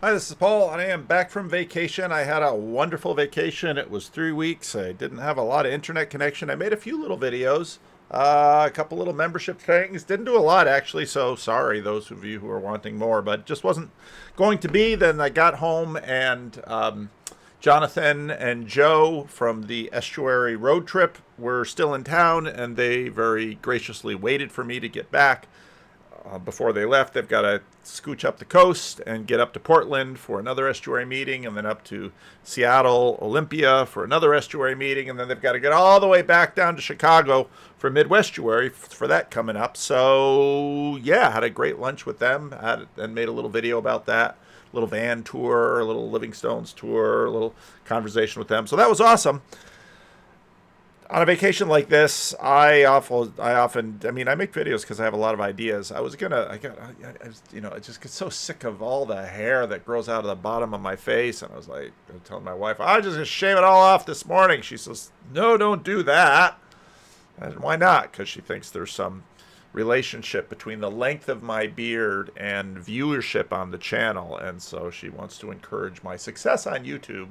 Hi, this is Paul, and I am back from vacation. I had a wonderful vacation. It was 3 weeks. I didn't have a lot of internet connection. I made a few little videos, a couple little membership things. Didn't do a lot, actually, so sorry, those of you who are wanting more, but it just wasn't going to be. Then I got home, and Jonathan and Joe from the Estuary road trip were still in town, and they very graciously waited for me to get back. Before they left, they've got to scooch up the coast and get up to Portland for another estuary meeting, and then up to Seattle, Olympia for another estuary meeting, and then they've got to get all the way back down to Chicago for Midwestuary for that coming up. So yeah, had a great lunch with them, and made a little video about that, a little van tour, a little Living Stones tour, a little conversation with them. So that was awesome. On a vacation like this, I make videos because I have a lot of ideas. I just get so sick of all the hair that grows out of the bottom of my face, and I was like, telling my wife, I just gonna shave it all off this morning. She says, no, don't do that. And why not? Because she thinks there's some relationship between the length of my beard and viewership on the channel, and so she wants to encourage my success on YouTube.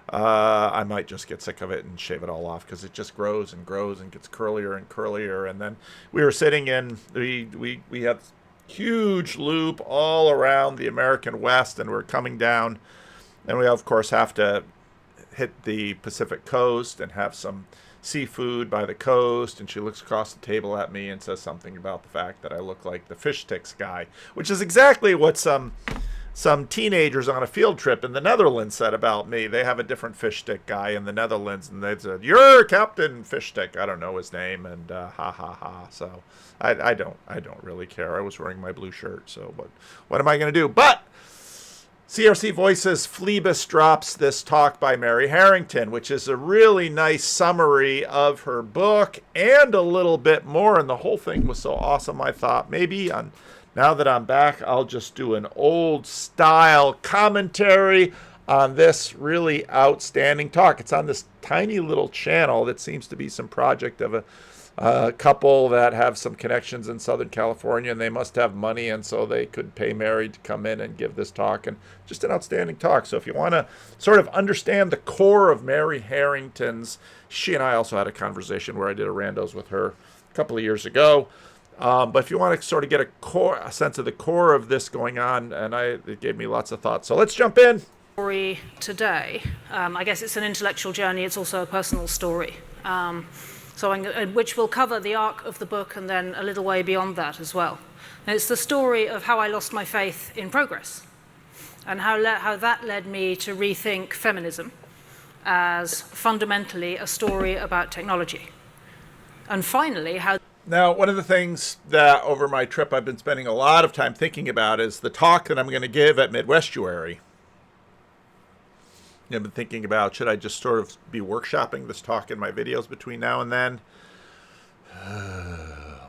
I might just get sick of it and shave it all off because it just grows and grows and gets curlier and curlier. And then we were sitting in, we had huge loop all around the American West, and we're coming down, and we of course have to hit the Pacific coast and have some seafood by the coast. And she looks across the table at me and says something about the fact that I look like the fish sticks guy, which is exactly what some teenagers on a field trip in the Netherlands said about me. They have a different fish stick guy in the Netherlands, and they said, "You're Captain Fish Stick." I don't know his name, and ha ha ha. So I don't really care. I was wearing my blue shirt, so what am I going to do? But CRC Voices Phlebas drops this talk by Mary Harrington, which is a really nice summary of her book and a little bit more. And the whole thing was so awesome, I thought maybe now that I'm back, I'll just do an old style commentary on this really outstanding talk. It's on this tiny little channel that seems to be some project of a couple that have some connections in Southern California, and they must have money, and so they could pay Mary to come in and give this talk, and just an outstanding talk. So if you want to sort of understand the core of Mary Harrington's, she and I also had a conversation where I did a Randos with her a couple of years ago. But if you want to sort of get a sense of the core of this going on, and it gave me lots of thoughts. So let's jump in. Story today, I guess it's an intellectual journey. It's also a personal story, which will cover the arc of the book and then a little way beyond that as well. And it's the story of how I lost my faith in progress, and how that led me to rethink feminism as fundamentally a story about technology. And finally, how... Now, one of the things that over my trip I've been spending a lot of time thinking about is the talk that I'm going to give at Midwestuary. I've been thinking about, should I just sort of be workshopping this talk in my videos between now and then?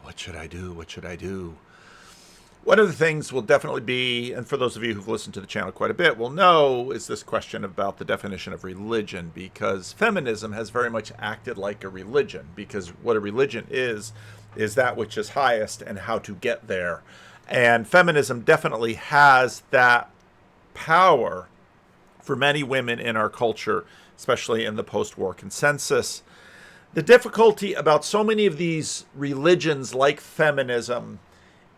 What should I do? What should I do? One of the things will definitely be, and for those of you who've listened to the channel quite a bit will know, is this question about the definition of religion, because feminism has very much acted like a religion, because what a religion is that which is highest and how to get there. And feminism definitely has that power for many women in our culture, especially in the post-war consensus. The difficulty about so many of these religions like feminism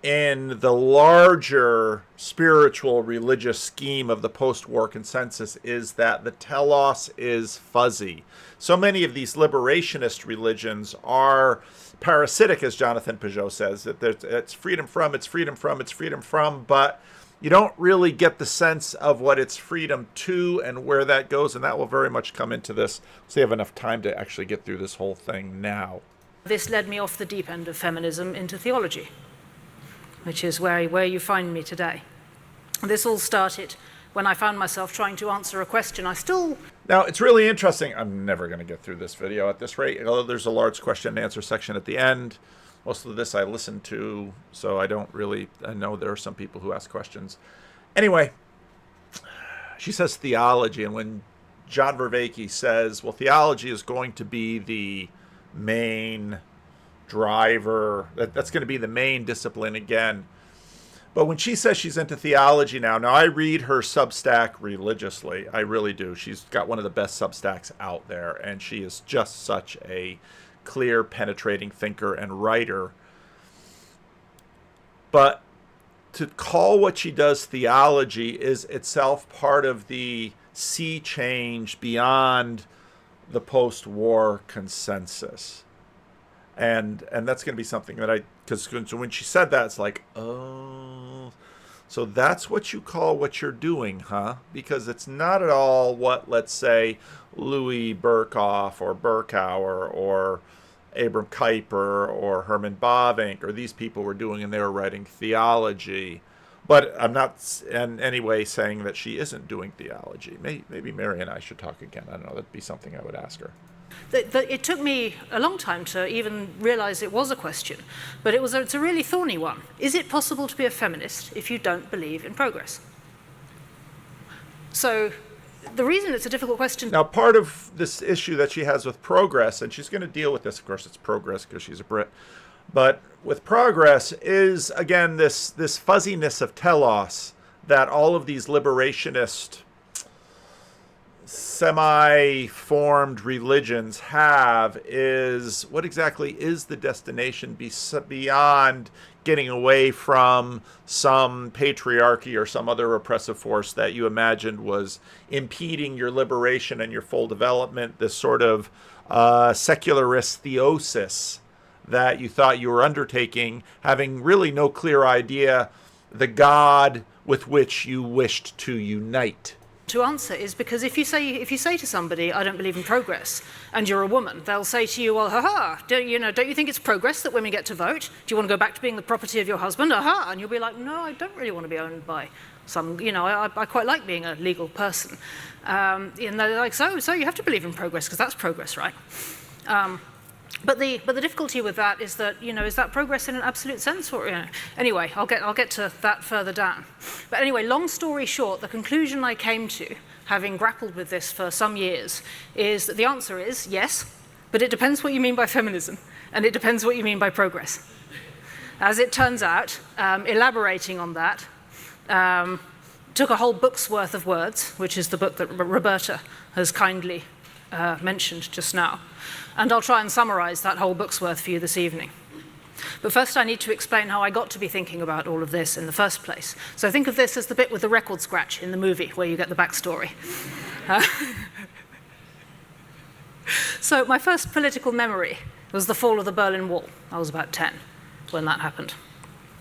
in the larger spiritual religious scheme of the post-war consensus is that the telos is fuzzy. So many of these liberationist religions are parasitic, as Jonathan Peugeot says, that it's freedom from, it's freedom from, it's freedom from, but you don't really get the sense of what it's freedom to and where that goes, and that will very much come into this. So you have enough time to actually get through this whole thing now. This led me off the deep end of feminism into theology, which is where you find me today. This all started when I found myself trying to answer a question Now, it's really interesting. I'm never going to get through this video at this rate, although there's a large question and answer section at the end. Most of this I listened to, so I know there are some people who ask questions. Anyway, she says theology, and when John Vervaeke says, well, theology is going to be the main driver, that's going to be the main discipline again, But when she says she's into theology now I read her Substack religiously. I really do. She's got one of the best Substacks out there, and she is just such a clear, penetrating thinker and writer. But to call what she does theology is itself part of the sea change beyond the post-war consensus. And that's going to be something that because when she said that, it's like, oh, so that's what you call what you're doing, huh? Because it's not at all what, let's say, Louis Berkhoff or Berkouwer or Abram Kuyper or Herman Bavinck or these people were doing, and they were writing theology. But I'm not in any way saying that she isn't doing theology. Maybe Mary and I should talk again. I don't know. That'd be something I would ask her. It took me a long time to even realize it was a question, but it's a really thorny one. Is it possible to be a feminist if you don't believe in progress? So the reason it's a difficult question... Now, part of this issue that she has with progress, and she's going to deal with this, of course, it's progress because she's a Brit, but with progress is, again, this fuzziness of telos that all of these liberationist semi-formed religions have. Is what exactly is the destination beyond getting away from some patriarchy or some other oppressive force that you imagined was impeding your liberation and your full development, this sort of secularist theosis that you thought you were undertaking, having really no clear idea the God with which you wished to unite? To answer is because if you say to somebody, I don't believe in progress, and you're a woman, they'll say to you, well, don't you think it's progress that women get to vote? Do you want to go back to being the property of your husband? And you'll be like, no, I don't really want to be owned by some, I quite like being a legal person. And they're like, so you have to believe in progress because that's progress, right? But the difficulty with that is that, is that progress in an absolute sense? Or, Anyway, I'll get to that further down. But anyway, long story short, the conclusion I came to, having grappled with this for some years, is that the answer is yes, but it depends what you mean by feminism, and it depends what you mean by progress. As it turns out, elaborating on that, took a whole book's worth of words, which is the book that Roberta has kindly mentioned just now. And I'll try and summarize that whole book's worth for you this evening. But first I need to explain how I got to be thinking about all of this in the first place. So think of this as the bit with the record scratch in the movie where you get the backstory. So my first political memory was the fall of the Berlin Wall. I was about 10 when that happened.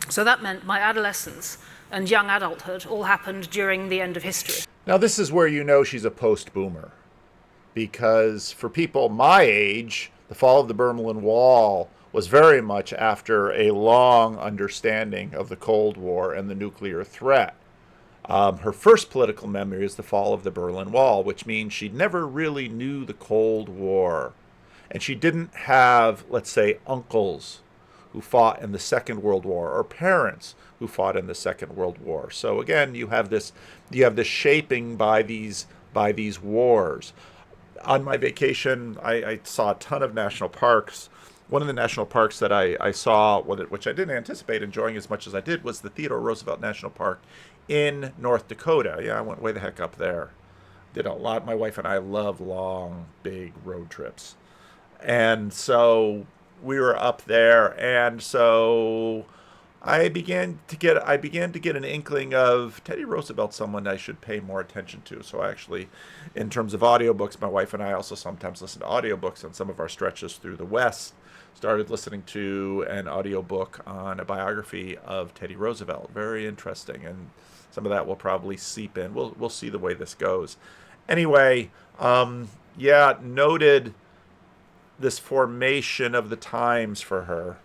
So that meant my adolescence and young adulthood all happened during the end of history. Now this is where you know she's a post-boomer. Because for people my age, the fall of the Berlin Wall was very much after a long understanding of the Cold War and the nuclear threat. Her first political memory is the fall of the Berlin Wall, which means she never really knew the Cold War. And she didn't have, let's say, uncles who fought in the Second World War or parents who fought in the Second World War. So again, you have this shaping by these wars. On my vacation, I saw a ton of national parks. One of the national parks that I saw, which I didn't anticipate enjoying as much as I did, was the Theodore Roosevelt National Park in North Dakota. Yeah, I went way the heck up there. Did a lot. My wife and I love long, big road trips. And so we were up there, and so I began to get an inkling of Teddy Roosevelt, someone I should pay more attention to. So actually, in terms of audiobooks, my wife and I also sometimes listen to audiobooks on some of our stretches through the West. Started listening to an audiobook on a biography of Teddy Roosevelt. Very interesting, and some of that will probably seep in. We'll see the way this goes. Anyway, noted this formation of the times for her.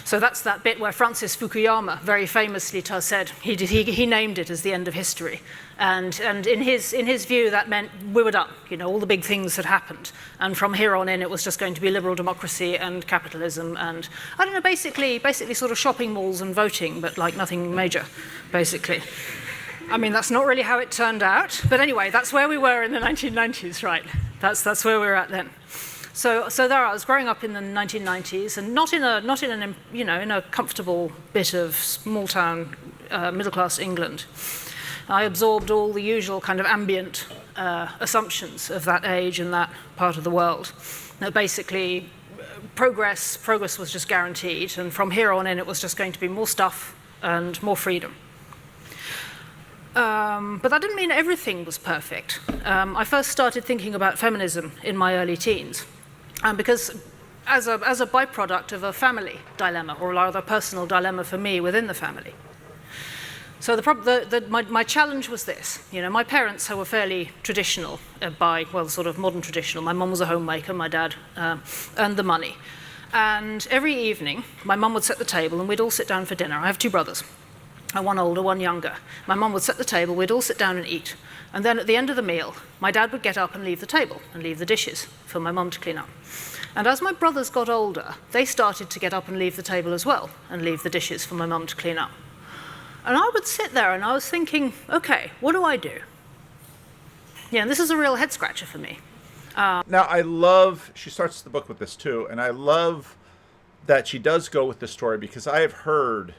So that's that bit where Francis Fukuyama very famously said he named it as the end of history, and in his view that meant we were done. All the big things had happened, and from here on in it was just going to be liberal democracy and capitalism and I don't know, basically sort of shopping malls and voting, but like nothing major, basically. I mean, that's not really how it turned out, but anyway, that's where we were in the 1990s, right? That's where we were at then. So there I was growing up in the 1990s, and not in a comfortable bit of small town middle class England. I absorbed all the usual kind of ambient assumptions of that age and that part of the world. That basically progress was just guaranteed, and from here on in it was just going to be more stuff and more freedom. But that didn't mean everything was perfect. I first started thinking about feminism in my early teens, because as a byproduct of a family dilemma, or rather a personal dilemma for me within the family. So my challenge was this. My parents were fairly traditional, sort of modern traditional. My mum was a homemaker, my dad earned the money. And every evening, my mum would set the table and we'd all sit down for dinner. I have two brothers, one older, one younger. My mum would set the table, we'd all sit down and eat. And then at the end of the meal, my dad would get up and leave the table and leave the dishes for my mum to clean up. And as my brothers got older, they started to get up and leave the table as well and leave the dishes for my mum to clean up. And I would sit there and I was thinking, okay, what do I do? Yeah, and this is a real head scratcher for me. Now, she starts the book with this too, and I love that she does go with this story, because I have heard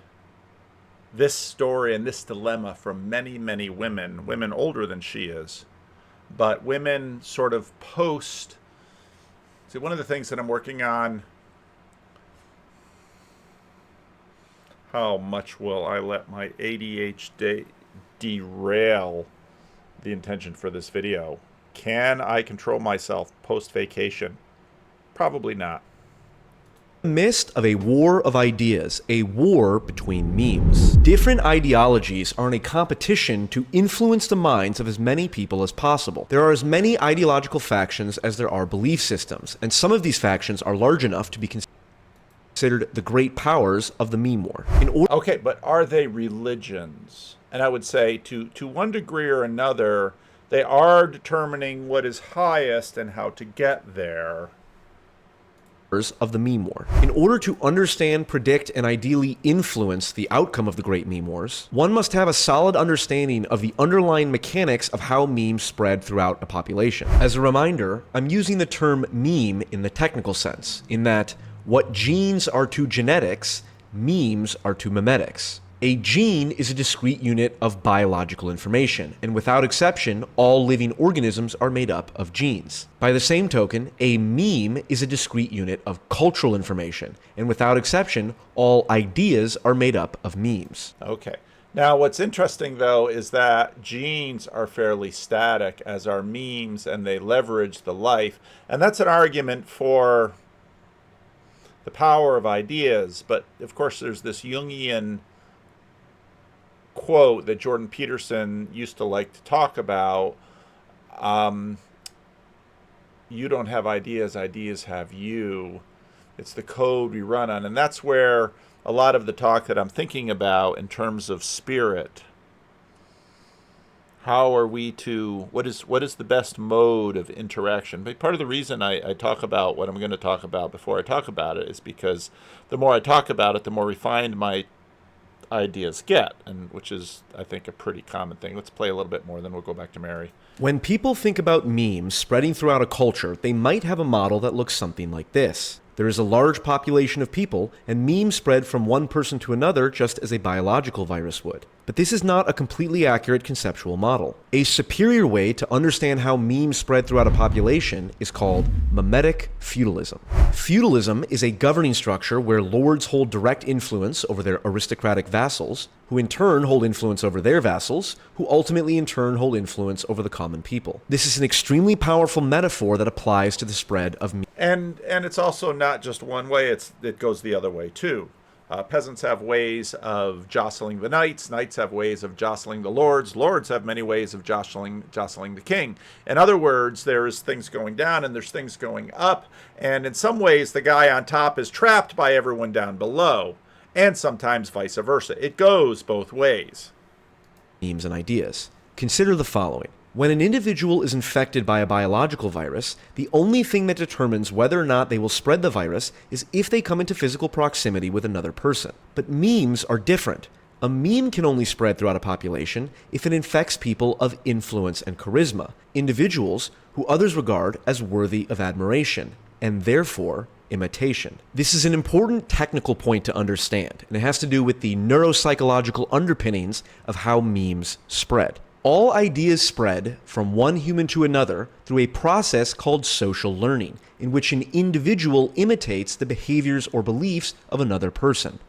this story and this dilemma from many, many women older than she is, but women sort of post. See, one of the things that I'm working on, how much will I let my ADHD derail the intention for this video? Can I control myself post-vacation? Probably not. Midst of a war of ideas, a war between memes. Different ideologies are in a competition to influence the minds of as many people as possible. There are as many ideological factions as there are belief systems, and some of these factions are large enough to be considered the great powers of the meme war. Okay, but are they religions? And I would say to one degree or another, they are determining what is highest and how to get there. Of the meme war. In order to understand, predict, and ideally influence the outcome of the great meme wars, one must have a solid understanding of the underlying mechanics of how memes spread throughout a population. As a reminder, I'm using the term meme in the technical sense, in that what genes are to genetics, memes are to memetics. A gene is a discrete unit of biological information, and without exception, all living organisms are made up of genes. By the same token, a meme is a discrete unit of cultural information, and without exception, all ideas are made up of memes. Okay. Now, what's interesting, though, is that genes are fairly static, as are memes, and they leverage the life. And that's an argument for the power of ideas. But, of course, there's this Jungian quote that Jordan Peterson used to like to talk about. You don't have ideas, ideas have you. It's the code we run on. And that's where a lot of the talk that I'm thinking about in terms of spirit. How are we to, what is the best mode of interaction? But part of the reason I talk about what I'm going to talk about before I talk about it is because the more I talk about it, the more refined my ideas get, and which is, I think, a pretty common thing. Let's play a little bit more, then we'll go back to Mary. When people think about memes spreading throughout a culture, they might have a model that looks something like this. There is a large population of people, and memes spread from one person to another just as a biological virus would. But this is not a completely accurate conceptual model. A superior way to understand how memes spread throughout a population is called memetic feudalism. Feudalism is a governing structure where lords hold direct influence over their aristocratic vassals, who in turn hold influence over their vassals, who ultimately in turn hold influence over the common people. This is an extremely powerful metaphor that applies to the spread of memes. And it's also not just one way, it goes the other way too. Peasants have ways of jostling the knights. Knights have ways of jostling the lords. Lords have many ways of jostling the king. In other words, there's things going down and there's things going up. And in some ways, the guy on top is trapped by everyone down below. And sometimes vice versa. It goes both ways. Memes and ideas. Consider the following. When an individual is infected by a biological virus, the only thing that determines whether or not they will spread the virus is if they come into physical proximity with another person. But memes are different. A meme can only spread throughout a population if it infects people of influence and charisma, individuals who others regard as worthy of admiration, and therefore imitation. This is an important technical point to understand, and it has to do with the neuropsychological underpinnings of how memes spread. All ideas spread from one human to another through a process called social learning, in which an individual imitates the behaviors or beliefs of another person.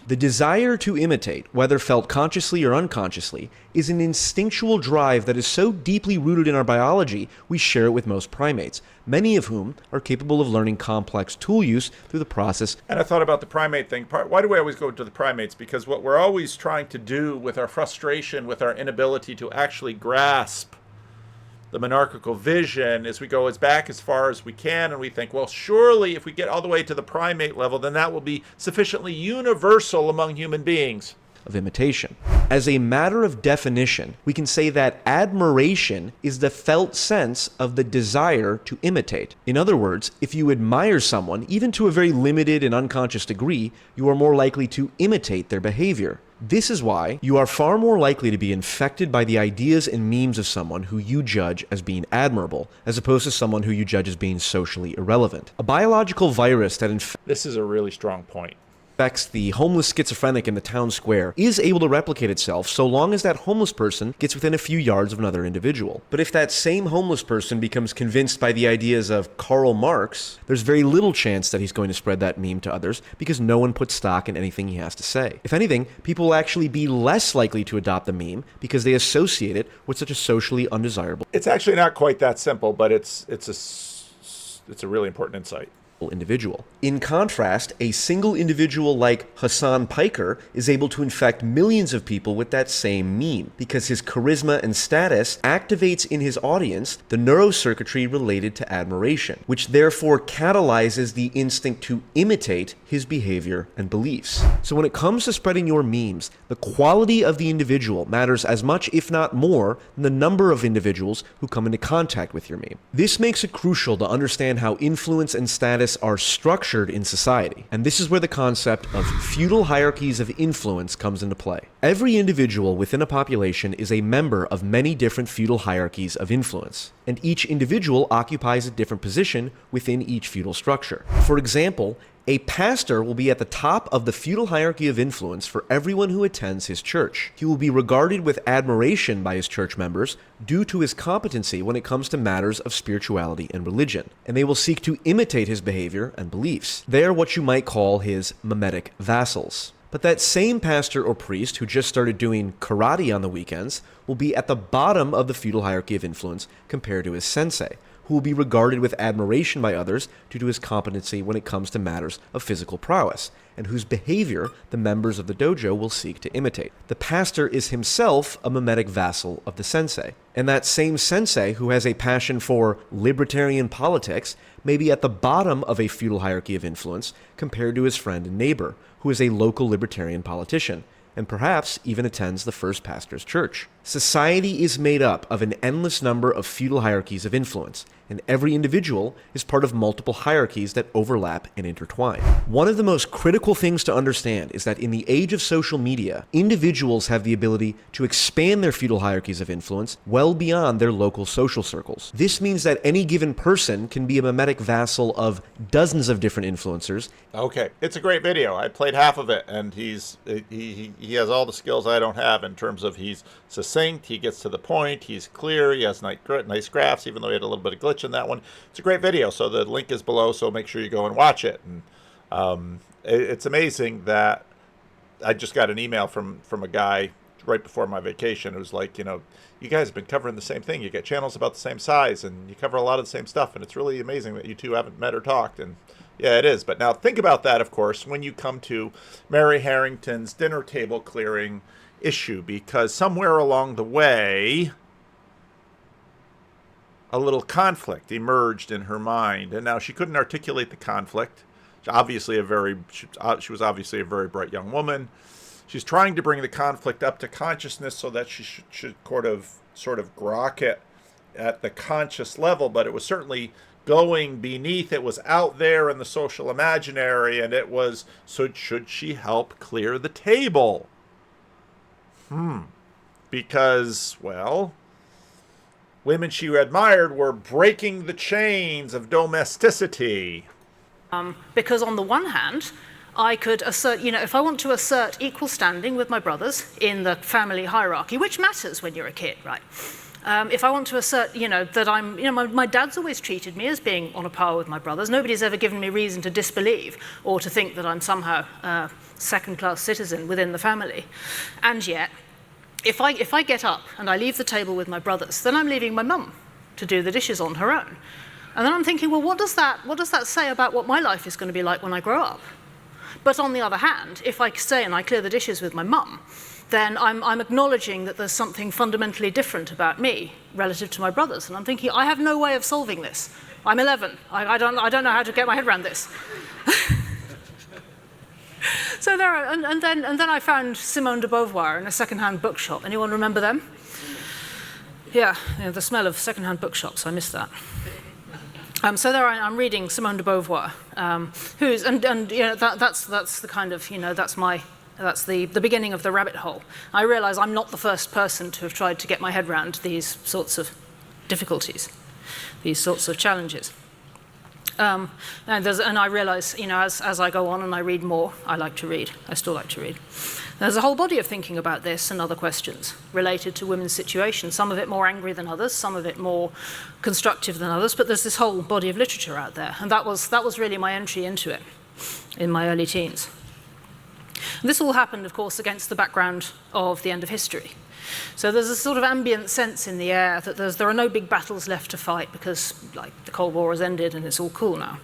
The desire to imitate, whether felt consciously or unconsciously, is an instinctual drive that is so deeply rooted in our biology we share it with most primates, many of whom are capable of learning complex tool use through the process. And I thought about the primate thing. Why do we always go to the primates? Because what we're always trying to do with our frustration, with our inability to actually grasp the monarchical vision, is we go back as far as we can, and we think, well, surely if we get all the way to the primate level, then that will be sufficiently universal among human beings. Of imitation. As a matter of definition, we can say that admiration is the felt sense of the desire to imitate. In other words, if you admire someone, even to a very limited and unconscious degree, you are more likely to imitate their behavior. This is why you are far more likely to be infected by the ideas and memes of someone who you judge as being admirable, as opposed to someone who you judge as being socially irrelevant. A biological virus that This is a really strong point. infects the homeless schizophrenic in the town square is able to replicate itself so long as that homeless person gets within a few yards of another individual. But if that same homeless person becomes convinced by the ideas of Karl Marx, there's very little chance that he's going to spread that meme to others because no one puts stock in anything he has to say. If anything, people will actually be less likely to adopt the meme because they associate it with such a socially undesirable. It's actually not quite that simple, but it's a really important insight. Individual. In contrast, a single individual like Hassan Piker is able to infect millions of people with that same meme because his charisma and status activates in his audience the neurocircuitry related to admiration, which therefore catalyzes the instinct to imitate his behavior and beliefs. So when it comes to spreading your memes, the quality of the individual matters as much, if not more, than the number of individuals who come into contact with your meme. This makes it crucial to understand how influence and status are structured in society. And this is where the concept of feudal hierarchies of influence comes into play. Every individual within a population is a member of many different feudal hierarchies of influence, and each individual occupies a different position within each feudal structure. For example, a pastor will be at the top of the feudal hierarchy of influence for everyone who attends his church. He will be regarded with admiration by his church members due to his competency when it comes to matters of spirituality and religion, and they will seek to imitate his behavior and beliefs. They are what you might call his memetic vassals. But that same pastor or priest who just started doing karate on the weekends will be at the bottom of the feudal hierarchy of influence compared to his sensei, who will be regarded with admiration by others due to his competency when it comes to matters of physical prowess, and whose behavior the members of the dojo will seek to imitate. The pastor is himself a memetic vassal of the sensei, and that same sensei who has a passion for libertarian politics may be at the bottom of a feudal hierarchy of influence compared to his friend and neighbor, who is a local libertarian politician, and perhaps even attends the first pastor's church. Society is made up of an endless number of feudal hierarchies of influence, and every individual is part of multiple hierarchies that overlap and intertwine. One of the most critical things to understand is that in the age of social media, individuals have the ability to expand their feudal hierarchies of influence well beyond their local social circles. This means that any given person can be a memetic vassal of dozens of different influencers. Okay, it's a great video. I played half of it, and he has all the skills I don't have in terms of he's succinct, he gets to the point, he's clear, he has nice graphs, even though he had a little bit of glitch in that one. It's a great video, so the link is below, so make sure you go and watch it. And it's amazing that I just got an email from a guy right before my vacation. It was like, you guys have been covering the same thing. You get channels about the same size, and you cover a lot of the same stuff, and it's really amazing that you two haven't met or talked. And yeah, it is. But now think about that, of course, when you come to Mary Harrington's dinner table clearing issue, because somewhere along the way, a little conflict emerged in her mind, and now she couldn't articulate the conflict. She was obviously a very bright young woman. She's trying to bring the conflict up to consciousness so that she should sort of grok it at the conscious level, but it was certainly going beneath. It was out there in the social imaginary, and it was, so should she help clear the table? because, well, women she admired were breaking the chains of domesticity. Because on the one hand, I could assert, if I want to assert equal standing with my brothers in the family hierarchy, which matters when you're a kid, right? If I want to assert, that I'm, my dad's always treated me as being on a par with my brothers. Nobody's ever given me reason to disbelieve or to think that I'm somehow a second-class citizen within the family. And yet, if I get up and I leave the table with my brothers, then I'm leaving my mum to do the dishes on her own. And then I'm thinking, well, what does that say about what my life is going to be like when I grow up? But on the other hand, if I stay and I clear the dishes with my mum, then I'm acknowledging that there's something fundamentally different about me relative to my brothers. And I'm thinking, I have no way of solving this. I'm 11. I don't know how to get my head around this. So there are, and then I found Simone de Beauvoir in a second-hand bookshop. Anyone remember them? Yeah, the smell of second-hand bookshops. I missed that. So there I'm reading Simone de Beauvoir, who's that's the kind of that's the beginning of the rabbit hole. I realise I'm not the first person to have tried to get my head around these sorts of difficulties, these sorts of challenges. And I realise, as I go on and I read more, I like to read. I still like to read. There's a whole body of thinking about this and other questions related to women's situation, some of it more angry than others, some of it more constructive than others, but there's this whole body of literature out there, and that was really my entry into it in my early teens. And this all happened, of course, against the background of the end of history. So there's a sort of ambient sense in the air that there are no big battles left to fight because, the Cold War has ended and it's all cool now.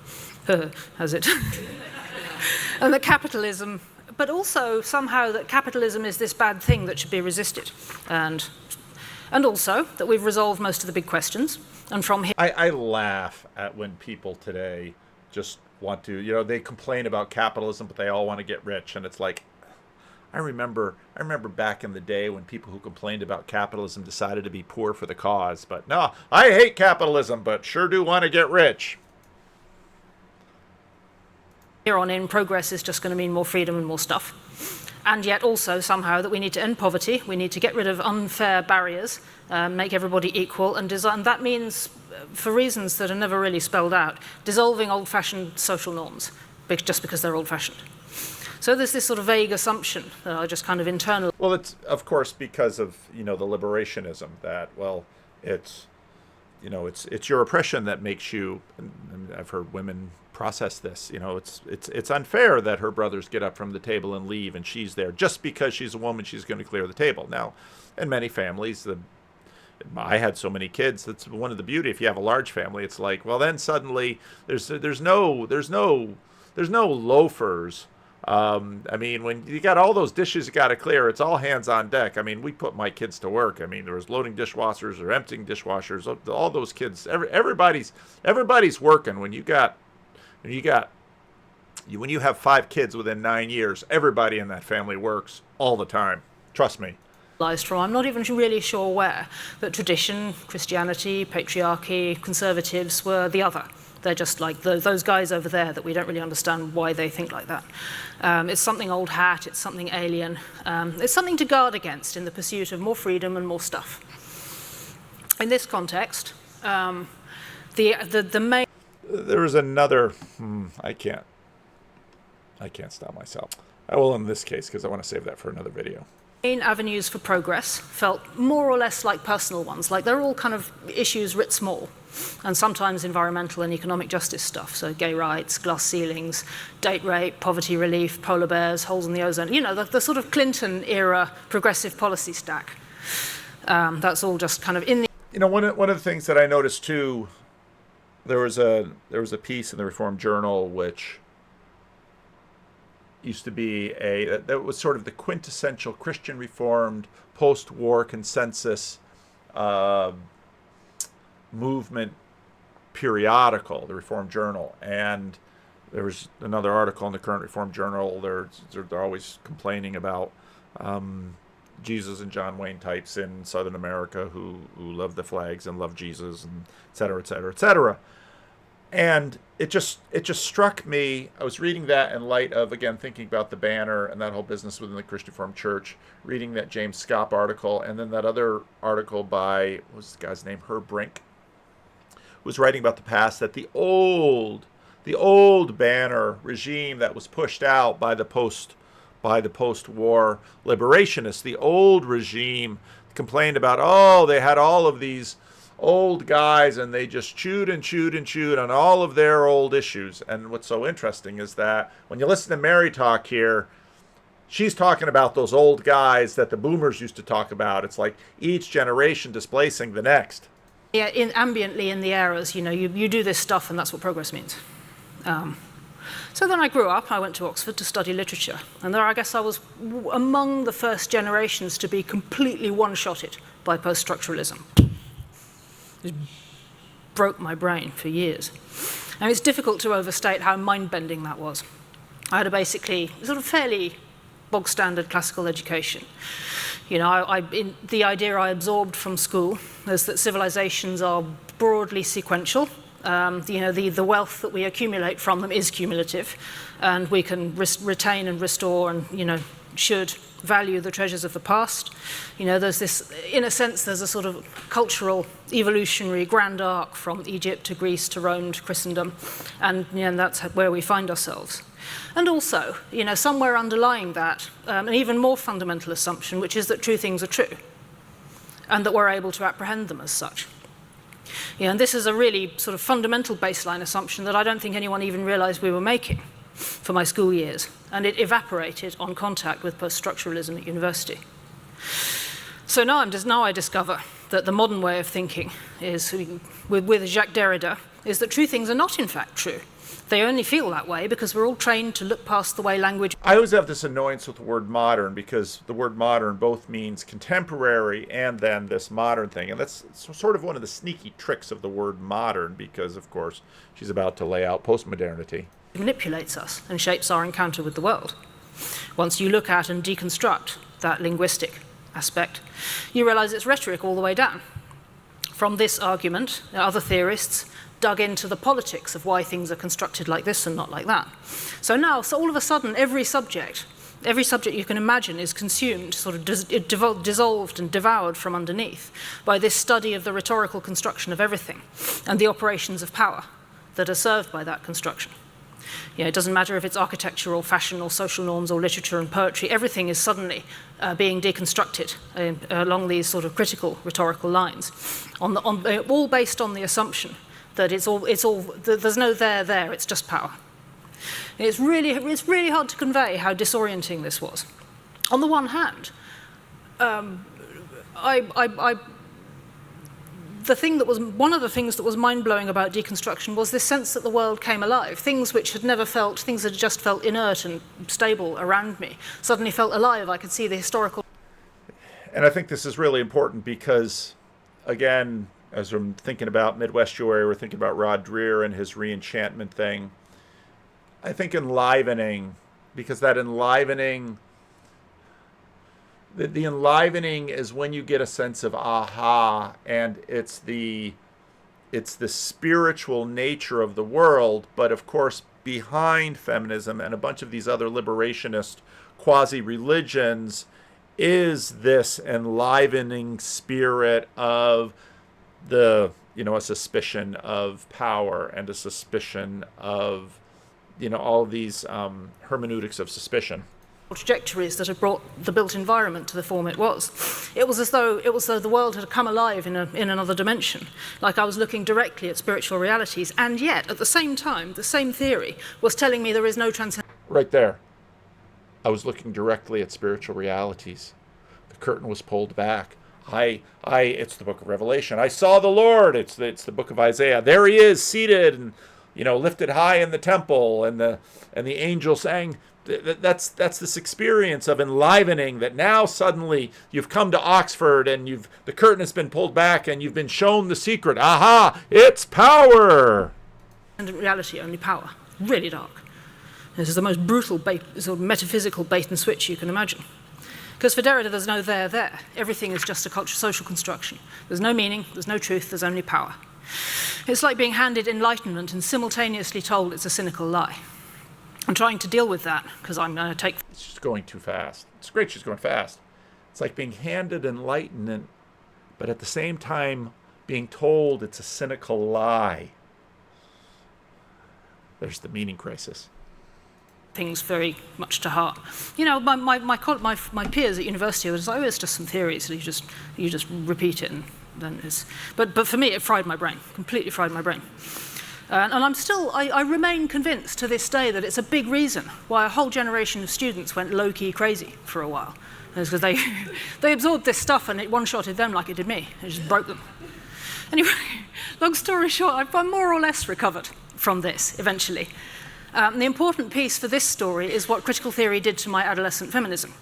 Has it? And that capitalism, but also somehow that capitalism is this bad thing that should be resisted. And also that we've resolved most of the big questions. And from here... I laugh at when people today just want to, they complain about capitalism, but they all want to get rich. And it's like, I remember back in the day when people who complained about capitalism decided to be poor for the cause. But no, I hate capitalism, but sure do want to get rich. Here on in, progress is just going to mean more freedom and more stuff. And yet also somehow that we need to end poverty, we need to get rid of unfair barriers, make everybody equal, and design. That means, for reasons that are never really spelled out, dissolving old-fashioned social norms, just because they're old-fashioned. So there's this sort of vague assumption that are just kind of internal. Well, it's, of course, because of, the liberationism that, well, it's your oppression that makes you, and I've heard women process this, it's unfair that her brothers get up from the table and leave and she's there. Just because she's a woman, she's going to clear the table. Now, in many families, I had so many kids, that's one of the beauty. If you have a large family, it's like, well, then suddenly there's no loafers. When you got all those dishes you got to clear, it's all hands on deck. We put my kids to work. There was loading dishwashers or emptying dishwashers. All those kids, everybody's working. When you have 5 kids within 9 years, everybody in that family works all the time. Trust me. From, I'm not even really sure where, that tradition, Christianity, patriarchy, conservatives were the other. They're just like those guys over there that we don't really understand why they think like that. It's something old hat, it's something alien. It's something to guard against in the pursuit of more freedom and more stuff. In this context, the main... There was another... I can't stop myself. I will in this case, because I want to save that for another video. Main avenues for progress felt more or less like personal ones, like they're all kind of issues writ small, and sometimes environmental and economic justice stuff, so gay rights, glass ceilings, date rape, poverty relief, polar bears, holes in the ozone, the sort of Clinton-era progressive policy stack. That's all just kind of in the... One of the things that I noticed too, there was a piece in the Reformed Journal which used to be that was sort of the quintessential Christian Reformed post-war consensus movement periodical, the Reformed Journal. And there was another article in the current Reformed Journal. They're always complaining about Jesus and John Wayne types in Southern America who love the flags and love Jesus, and et cetera, et cetera, et cetera. And it just struck me. I was reading that in light of, again, thinking about the banner and that whole business within the Christian Reformed Church, reading that James Scott article, and then that other article by, what was the guy's name, Herb Brink, was writing about the past, that the old banner regime that was pushed out by the post-war liberationists, the old regime complained about, oh, they had all of these old guys and they just chewed and chewed and chewed on all of their old issues. And what's so interesting is that when you listen to Mary talk here, she's talking about those old guys that the boomers used to talk about. It's like each generation displacing the next. Yeah, ambiently in the eras, you do this stuff and that's what progress means. So then I grew up, I went to Oxford to study literature, and there I guess I was among the first generations to be completely one-shotted by post-structuralism. It broke my brain for years. And it's difficult to overstate how mind-bending that was. I had a basically sort of fairly bog-standard classical education. The idea I absorbed from school is that civilizations are broadly sequential. The wealth that we accumulate from them is cumulative, and we can retain and restore and, should value the treasures of the past. There's this, in a sense, there's a sort of cultural evolutionary grand arc from Egypt to Greece to Rome to Christendom, and that's where we find ourselves. And also, somewhere underlying that, an even more fundamental assumption, which is that true things are true, and that we're able to apprehend them as such. And this is a really sort of fundamental baseline assumption that I don't think anyone even realized we were making for my school years, and it evaporated on contact with post-structuralism at university. So now I discover that the modern way of thinking is, with Jacques Derrida, is that true things are not in fact true. They only feel that way because we're all trained to look past the way language... I always have this annoyance with the word modern, because the word modern both means contemporary and then this modern thing. And that's sort of one of the sneaky tricks of the word modern, because, of course, she's about to lay out postmodernity. Manipulates us and shapes our encounter with the world. Once you look at and deconstruct that linguistic aspect, you realize it's rhetoric all the way down. From this argument, other theorists dug into the politics of why things are constructed like this and not like that. So all of a sudden, every subject you can imagine is consumed, sort of dissolved and devoured from underneath by this study of the rhetorical construction of everything and the operations of power that are served by that construction. It doesn't matter if it's architecture or fashion or social norms or literature and poetry, everything is suddenly being deconstructed along these sort of critical rhetorical lines, all based on the assumption that there's no there, it's just power. It's really hard to convey how disorienting this was. On the one hand, one of the things that was mind-blowing about deconstruction was this sense that the world came alive. Things that had just felt inert and stable around me, suddenly felt alive. I could see the historical... And I think this is really important because, again, as I'm thinking about Midwestuary, we're thinking about Rod Dreher and his re-enchantment thing. I think enlivening, because that enlivening... The enlivening is when you get a sense of aha, and it's the spiritual nature of the world, but of course behind feminism and a bunch of these other liberationist quasi-religions is this enlivening spirit of a suspicion of power and a suspicion of, all of these hermeneutics of suspicion. Trajectories that had brought the built environment to the form it was. It was as though the world had come alive in another dimension, like I was looking directly at spiritual realities, and yet, at the same time, the same theory was telling me there is no transcendence. Right there. I was looking directly at spiritual realities. The curtain was pulled back. It's the book of Revelation. I saw the Lord. It's the book of Isaiah. There he is, seated and, lifted high in the temple, and the angel sang. That's this experience of enlivening, that now suddenly you've come to Oxford and the curtain has been pulled back and you've been shown the secret. Aha! It's power! And in reality, only power. Really dark. This is the most brutal sort of metaphysical bait and switch you can imagine. Because for Derrida, there's no there. Everything is just a social construction. There's no meaning, there's no truth, there's only power. It's like being handed enlightenment and simultaneously told it's a cynical lie. I'm trying to deal with that because I'm going to take... It's just going too fast. It's great she's going fast. It's like being handed enlightenment, but at the same time being told it's a cynical lie. There's the meaning crisis. Things very much to heart. You know, my peers at university was like, oh, it's just some theories. You just repeat it, and then it's. But for me, it fried my brain. Completely fried my brain. And I remain convinced to this day that it's a big reason why a whole generation of students went low-key crazy for a while. It's because they absorbed this stuff and it one-shotted them like it did me. It just broke them. Anyway, long story short, I'm more or less recovered from this eventually. The important piece for this story is what critical theory did to my adolescent feminism.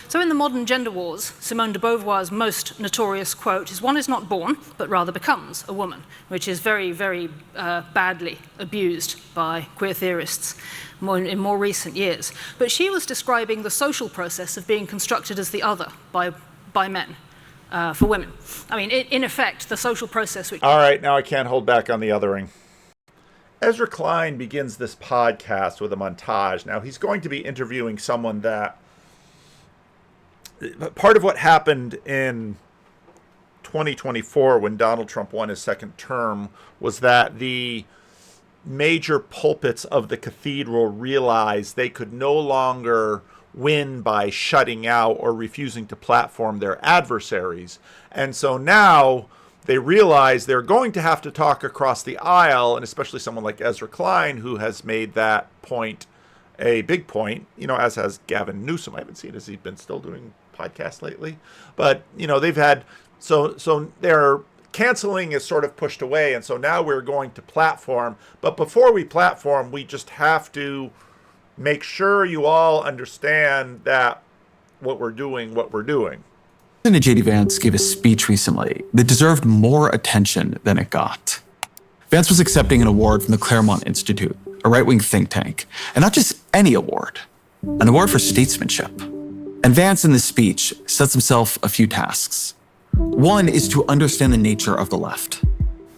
So in the modern gender wars, Simone de Beauvoir's most notorious quote is, "One is not born, but rather becomes a woman," which is very, very badly abused by queer theorists in more recent years. But she was describing the social process of being constructed as the other by men for women. I mean, in effect, the social process which... All right, now I can't hold back on the othering. Ezra Klein begins this podcast with a montage. Now, he's going to be interviewing someone that... Part of what happened in 2024 when Donald Trump won his second term was that the major pulpits of the cathedral realized they could no longer win by shutting out or refusing to platform their adversaries. And so now they realize they're going to have to talk across the aisle, and especially someone like Ezra Klein, who has made that point a big point, you know, as has Gavin Newsom. I haven't seen, has he been still doing podcasts lately? But, you know, they've had, so their canceling is sort of pushed away, and so now we're going to platform. But before we platform, we just have to make sure you all understand that what we're doing. President J.D. Vance gave a speech recently that deserved more attention than it got. Vance was accepting an award from the Claremont Institute, a right-wing think tank, and not just any award, an award for statesmanship. And Vance in this speech sets himself a few tasks. One is to understand the nature of the left.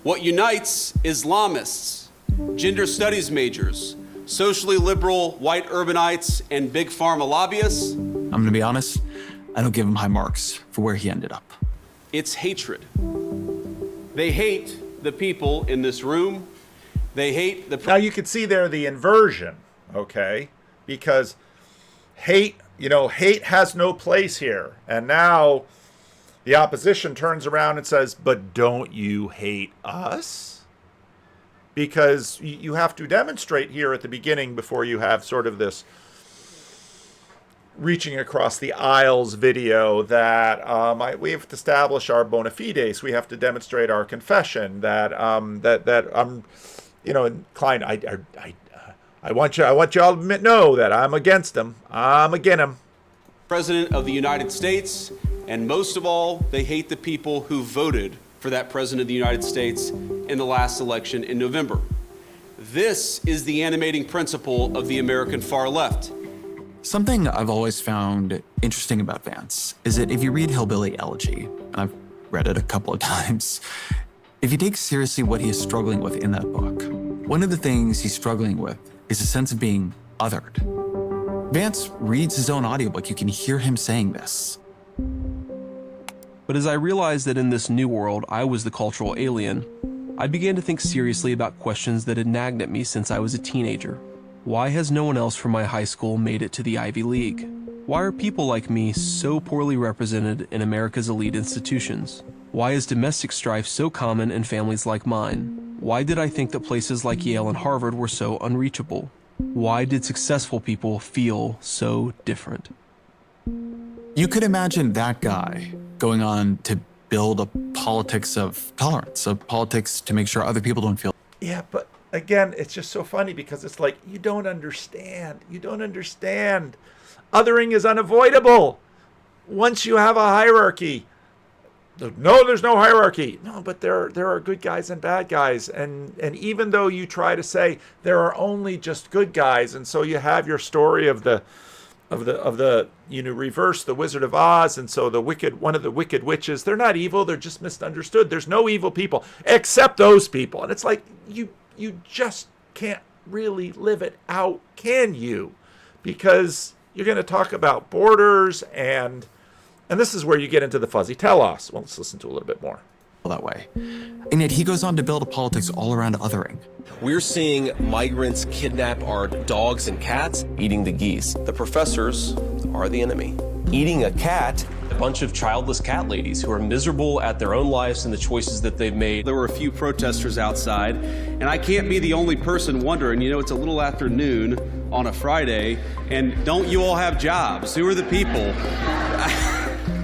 What unites Islamists, gender studies majors, socially liberal white urbanites, and big pharma lobbyists? I'm gonna be honest, I don't give him high marks for where he ended up. It's hatred. They hate the people in this room. They hate the... Now you can see there the inversion, okay? Because hate has no place here. And now the opposition turns around and says, but don't you hate us? Because you have to demonstrate here at the beginning before you have sort of this reaching across the aisles video that we have to establish our bona fides. We have to demonstrate our confession that Klein, I want you all to admit, no, that I'm against him. I'm against him. President of the United States, and most of all, they hate the people who voted for that President of the United States in the last election in November. This is the animating principle of the American far left. Something I've always found interesting about Vance is that if you read Hillbilly Elegy, and I've read it a couple of times, if you take seriously what he is struggling with in that book, one of the things he's struggling with is a sense of being othered. Vance reads his own audiobook. You can hear him saying this. But as I realized that in this new world I was the cultural alien, I began to think seriously about questions that had nagged at me since I was a teenager. Why has no one else from my high school made it to the Ivy League? Why are people like me so poorly represented in America's elite institutions? Why is domestic strife so common in families like mine? Why did I think that places like Yale and Harvard were so unreachable? Why did successful people feel so different? You could imagine that guy going on to build a politics of tolerance, a politics to make sure other people don't feel. Yeah, but again, it's just so funny because it's like, you don't understand. Othering is unavoidable once you have a hierarchy. No, there's no hierarchy. No, but there are good guys and bad guys. And even though you try to say there are only just good guys, and so you have your story of the reverse the Wizard of Oz, and so one of the wicked witches, they're not evil, they're just misunderstood. There's no evil people except those people. And it's like, you just can't really live it out, can you? Because you're going to talk about borders, and this is where you get into the fuzzy telos. Well, let's listen to a little bit more. That way. And yet he goes on to build a politics all around othering. We're seeing migrants kidnap our dogs and cats, eating the geese. The professors are the enemy. Eating a cat. A bunch of childless cat ladies who are miserable at their own lives and the choices that they've made. There were a few protesters outside, and I can't be the only person wondering, it's a little after noon on a Friday, and don't you all have jobs? Who are the people?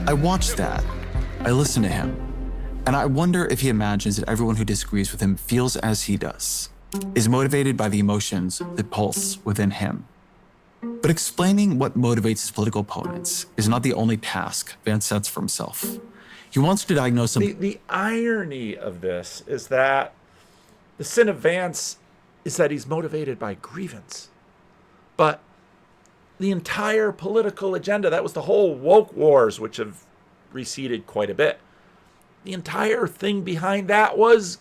I watched that. I listened to him. And I wonder if he imagines that everyone who disagrees with him feels as he does, is motivated by the emotions that pulse within him. But explaining what motivates his political opponents is not the only task Vance sets for himself. He wants to diagnose them. The irony of this is that the sin of Vance is that he's motivated by grievance. But the entire political agenda, that was the whole woke wars, which have receded quite a bit. The entire thing behind that was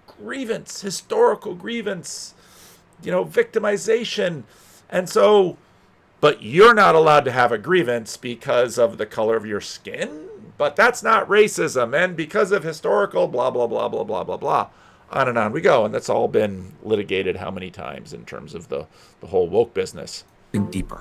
grievance, historical grievance, victimization. And so, but you're not allowed to have a grievance because of the color of your skin, but that's not racism. And because of historical blah, blah, blah, blah, blah, blah, blah, on and on we go. And that's all been litigated how many times in terms of the whole woke business. Deeper,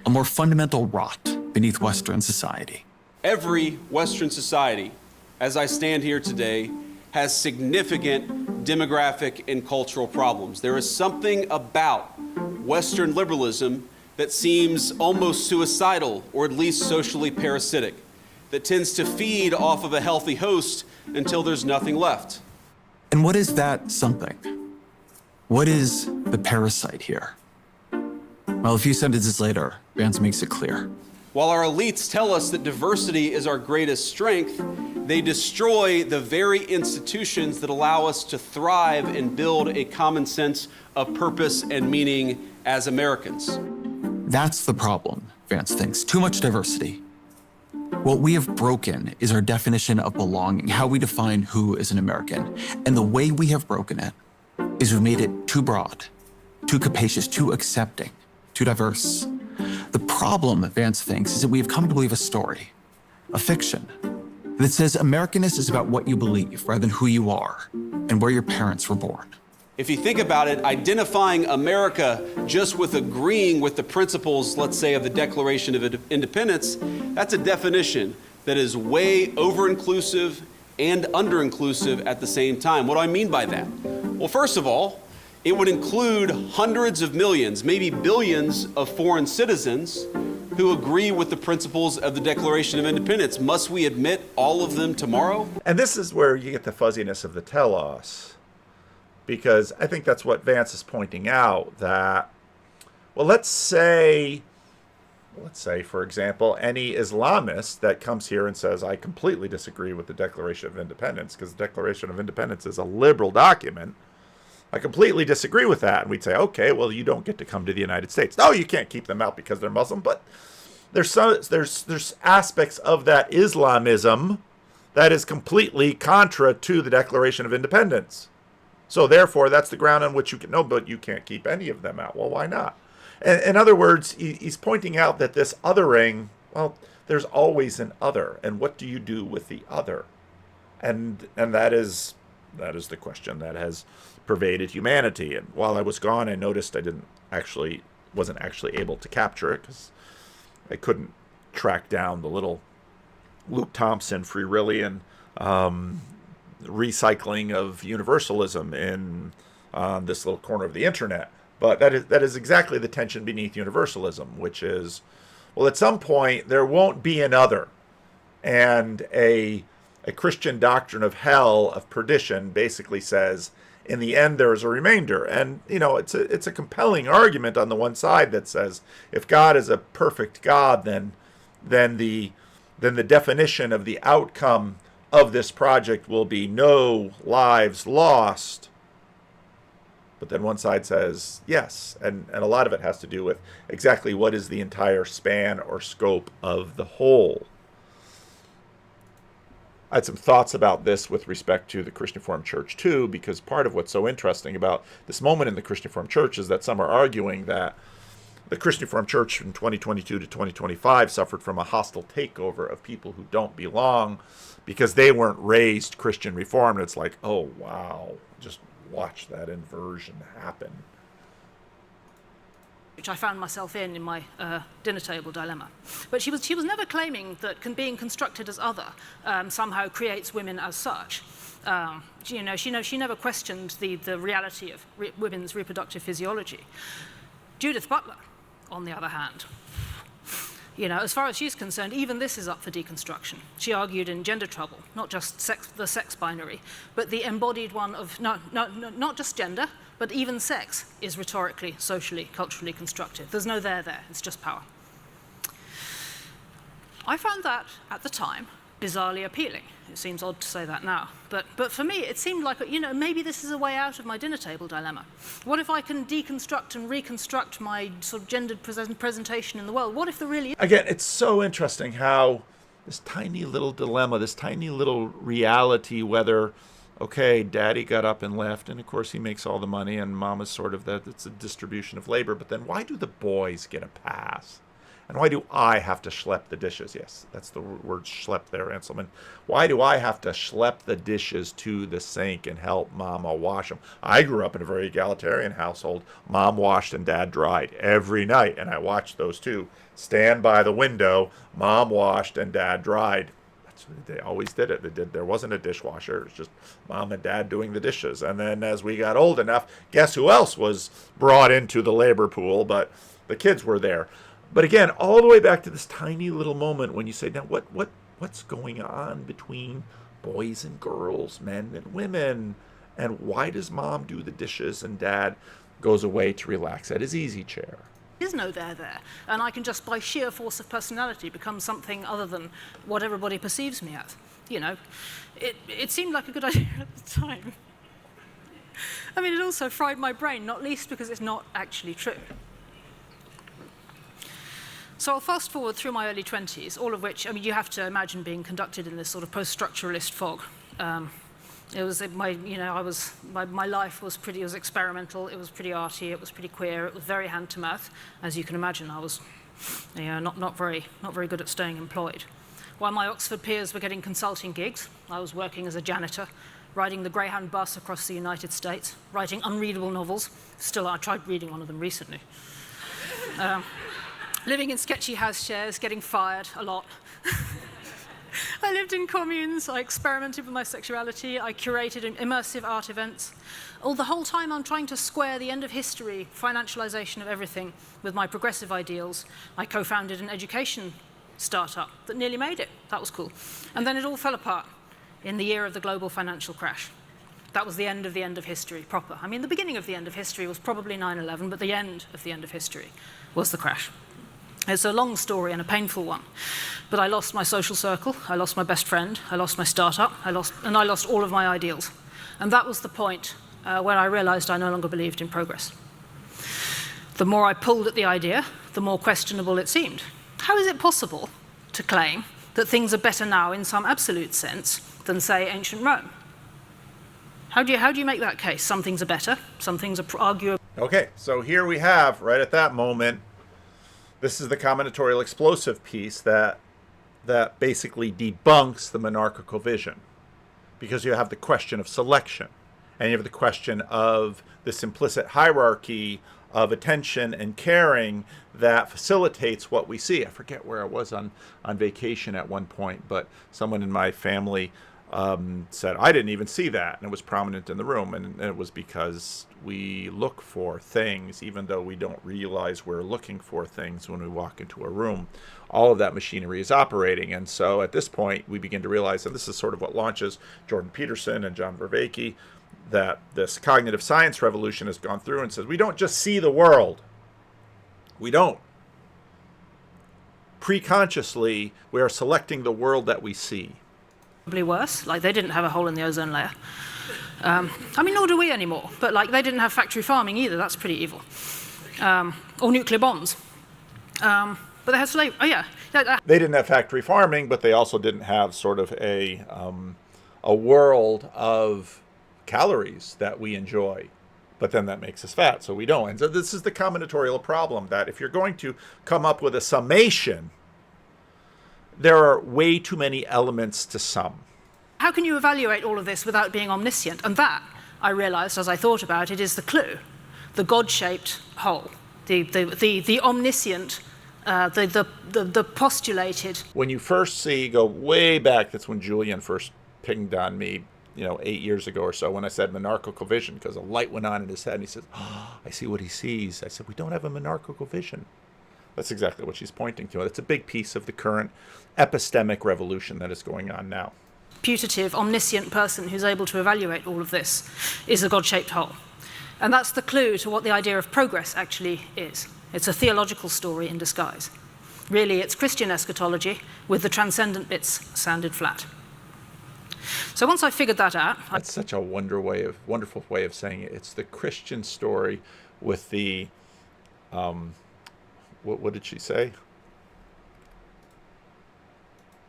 a more fundamental rot beneath Western society. Every Western society, as I stand here today, has significant demographic and cultural problems. There is something about Western liberalism that seems almost suicidal, or at least socially parasitic, that tends to feed off of a healthy host until there's nothing left. And what is that something? What is the parasite here? Well, a few sentences later, Vance makes it clear. While our elites tell us that diversity is our greatest strength, they destroy the very institutions that allow us to thrive and build a common sense of purpose and meaning as Americans. That's the problem, Vance thinks. Too much diversity. What we have broken is our definition of belonging, how we define who is an American. And the way we have broken it is we've made it too broad, too capacious, too accepting, too diverse. The problem, Vance thinks, is that we have come to believe a story, a fiction, that says Americanness is about what you believe rather than who you are and where your parents were born. If you think about it, identifying America just with agreeing with the principles, let's say, of the Declaration of Independence, that's a definition that is way over-inclusive and under-inclusive at the same time. What do I mean by that? Well, first of all, it would include hundreds of millions, maybe billions of foreign citizens who agree with the principles of the Declaration of Independence. Must we admit all of them tomorrow? And this is where you get the fuzziness of the telos. Because I think that's what Vance is pointing out, that, well, let's say, for example, any Islamist that comes here and says, I completely disagree with the Declaration of Independence, because the Declaration of Independence is a liberal document. I completely disagree with that. And we'd say, okay, well, you don't get to come to the United States. No, you can't keep them out because they're Muslim, but there's aspects of that Islamism that is completely contra to the Declaration of Independence. So therefore, that's the ground on which you can, no, but you can't keep any of them out. Well, why not? And in other words, he's pointing out that this othering, well, there's always an other. And what do you do with the other? And that is the question that has pervaded humanity. And while I was gone, I noticed I wasn't actually able to capture it because I couldn't track down the little Luke Thompson Freerillian recycling of universalism in this little corner of the internet. But that is exactly the tension beneath universalism, which is, well, at some point there won't be another. And a Christian doctrine of hell, of perdition, basically says, in the end there is a remainder. And, it's a compelling argument on the one side that says, if God is a perfect God, then the definition of the outcome of this project will be no lives lost. But then one side says yes, and a lot of it has to do with exactly what is the entire span or scope of the whole. I had some thoughts about this with respect to the Christian Reformed Church too, because part of what's so interesting about this moment in the Christian Reformed Church is that some are arguing that the Christian Reformed Church from 2022 to 2025 suffered from a hostile takeover of people who don't belong because they weren't raised Christian Reformed. It's like, oh wow, just watch that inversion happen. Which I found myself in my dinner table dilemma. But she was never claiming that being constructed as other somehow creates women as such. She never questioned the reality of women's reproductive physiology. Judith Butler, on the other hand, as far as she's concerned, even this is up for deconstruction. She argued in Gender Trouble, not just the sex binary, but the embodied one of not just gender, but even sex is rhetorically, socially, culturally constructed. There's no there, it's just power. I found that, at the time, bizarrely appealing. It seems odd to say that now. But for me, it seemed like, maybe this is a way out of my dinner table dilemma. What if I can deconstruct and reconstruct my sort of gendered presentation in the world? What if there really is? Again, it's so interesting how this tiny little dilemma, this tiny little reality, whether, okay, daddy got up and left, and of course he makes all the money, and mama's sort of that, it's a distribution of labor, but then why do the boys get a pass? And why do I have to schlep the dishes? Yes, that's the word schlep there, Anselman. Why do I have to schlep the dishes to the sink and help mama wash them? I grew up in a very egalitarian household. Mom washed and dad dried every night, and I watched those two stand by the window. Mom washed and dad dried. They always did it. There wasn't a dishwasher. It was just mom and dad doing the dishes. And then as we got old enough, guess who else was brought into the labor pool? But the kids were there. But again, all the way back to this tiny little moment when you say, now what's going on between boys and girls, men and women? And why does mom do the dishes and dad goes away to relax at his easy chair? There is no there. And I can just, by sheer force of personality, become something other than what everybody perceives me as. It seemed like a good idea at the time. I mean, it also fried my brain, not least because it's not actually true. So I'll fast forward through my early 20s, all of which, you have to imagine being conducted in this sort of post-structuralist fog. It was my life was experimental. It was pretty arty. It was pretty queer. It was very hand to mouth, as you can imagine. I was, not very good at staying employed. While my Oxford peers were getting consulting gigs, I was working as a janitor, riding the Greyhound bus across the United States, writing unreadable novels. Still, I tried reading one of them recently. Living in sketchy house shares, getting fired a lot. I lived in communes, I experimented with my sexuality, I curated immersive art events. All the whole time I'm trying to square the end of history, financialization of everything, with my progressive ideals. I co-founded an education startup that nearly made it. That was cool. And then it all fell apart in the year of the global financial crash. That was the end of history, proper. I mean, the beginning of the end of history was probably 9/11, but the end of the end of history was the crash. It's a long story and a painful one, but I lost my social circle, I lost my best friend, I lost my startup, I lost all of my ideals. And that was the point where I realized I no longer believed in progress. The more I pulled at the idea, the more questionable it seemed. How is it possible to claim that things are better now in some absolute sense than, say, ancient Rome? How do you make that case? Some things are better, some things are arguable. Okay, so here we have, right at that moment, this is the combinatorial explosive piece that basically debunks the monarchical vision, because you have the question of selection, and you have the question of this implicit hierarchy of attention and caring that facilitates what we see. I forget where I was on vacation at one point, but someone in my family said, I didn't even see that, and it was prominent in the room, and it was because we look for things, even though we don't realize we're looking for things when we walk into a room. All of that machinery is operating, and so at this point, we begin to realize, and this is sort of what launches Jordan Peterson and John Vervaeke, that this cognitive science revolution has gone through and says, we don't just see the world. We don't. Preconsciously, we are selecting the world that we see. Worse, like they didn't have a hole in the ozone layer. I mean, nor do we anymore, but like they didn't have factory farming either, that's pretty evil. Or nuclear bombs. But they had slavery. Oh yeah. They didn't have factory farming, but they also didn't have sort of a world of calories that we enjoy. But then that makes us fat, so we don't. And so this is the combinatorial problem, that if you're going to come up with a summation, there are way too many elements to sum. How can you evaluate all of this without being omniscient? And that, I realized as I thought about it, is the clue. The God-shaped whole. The omniscient, the postulated. When you first go way back, that's when Julian first pinged on me, 8 years ago or so, when I said monarchical vision, because a light went on in his head, and he says, "Oh, I see what he sees." I said, "We don't have a monarchical vision." That's exactly what she's pointing to. It's a big piece of the current epistemic revolution that is going on now. Putative, omniscient person who's able to evaluate all of this is a God-shaped whole. And that's the clue to what the idea of progress actually is. It's a theological story in disguise. Really, it's Christian eschatology with the transcendent bits sanded flat. So once I figured that out... That's such a wonderful way of saying it. It's the Christian story with the... what did she say?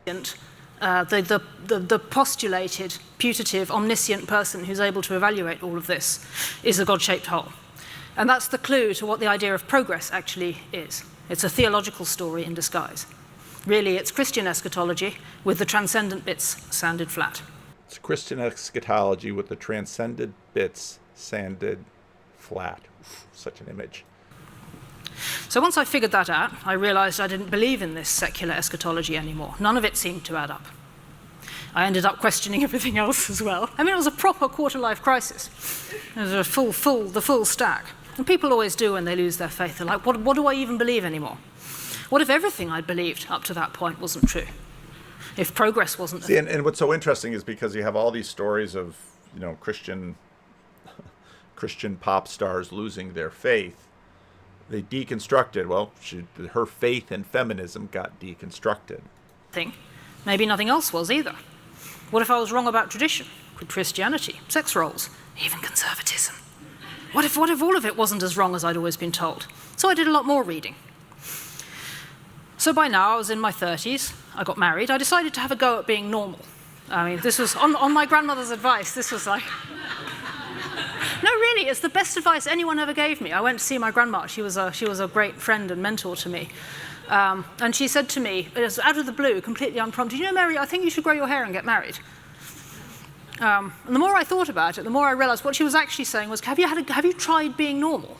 The postulated, putative, omniscient person who's able to evaluate all of this is a God-shaped whole. And that's the clue to what the idea of progress actually is. It's a theological story in disguise. Really, it's Christian eschatology with the transcendent bits sanded flat. It's Christian eschatology with the transcendent bits sanded flat. Oof, such an image. So once I figured that out, I realized I didn't believe in this secular eschatology anymore. None of it seemed to add up. I ended up questioning everything else as well. I mean, it was a proper quarter-life crisis. It was the full stack. And people always do when they lose their faith. They're like, what do I even believe anymore? What if everything I'd believed up to that point wasn't true? If progress wasn't... See, and what's so interesting is because you have all these stories of, Christian pop stars losing their faith. They deconstructed. Well, her faith in feminism got deconstructed. Maybe nothing else was either. What if I was wrong about tradition, Christianity, sex roles, even conservatism? What if all of it wasn't as wrong as I'd always been told? So I did a lot more reading. So by now, I was in my 30s. I got married. I decided to have a go at being normal. I mean, this was on my grandmother's advice. This was like... No, really, it's the best advice anyone ever gave me. I went to see my grandma. She was a great friend and mentor to me. And she said to me, it was out of the blue, completely unprompted, Mary, I think you should grow your hair and get married. And the more I thought about it, the more I realized what she was actually saying was, have you tried being normal?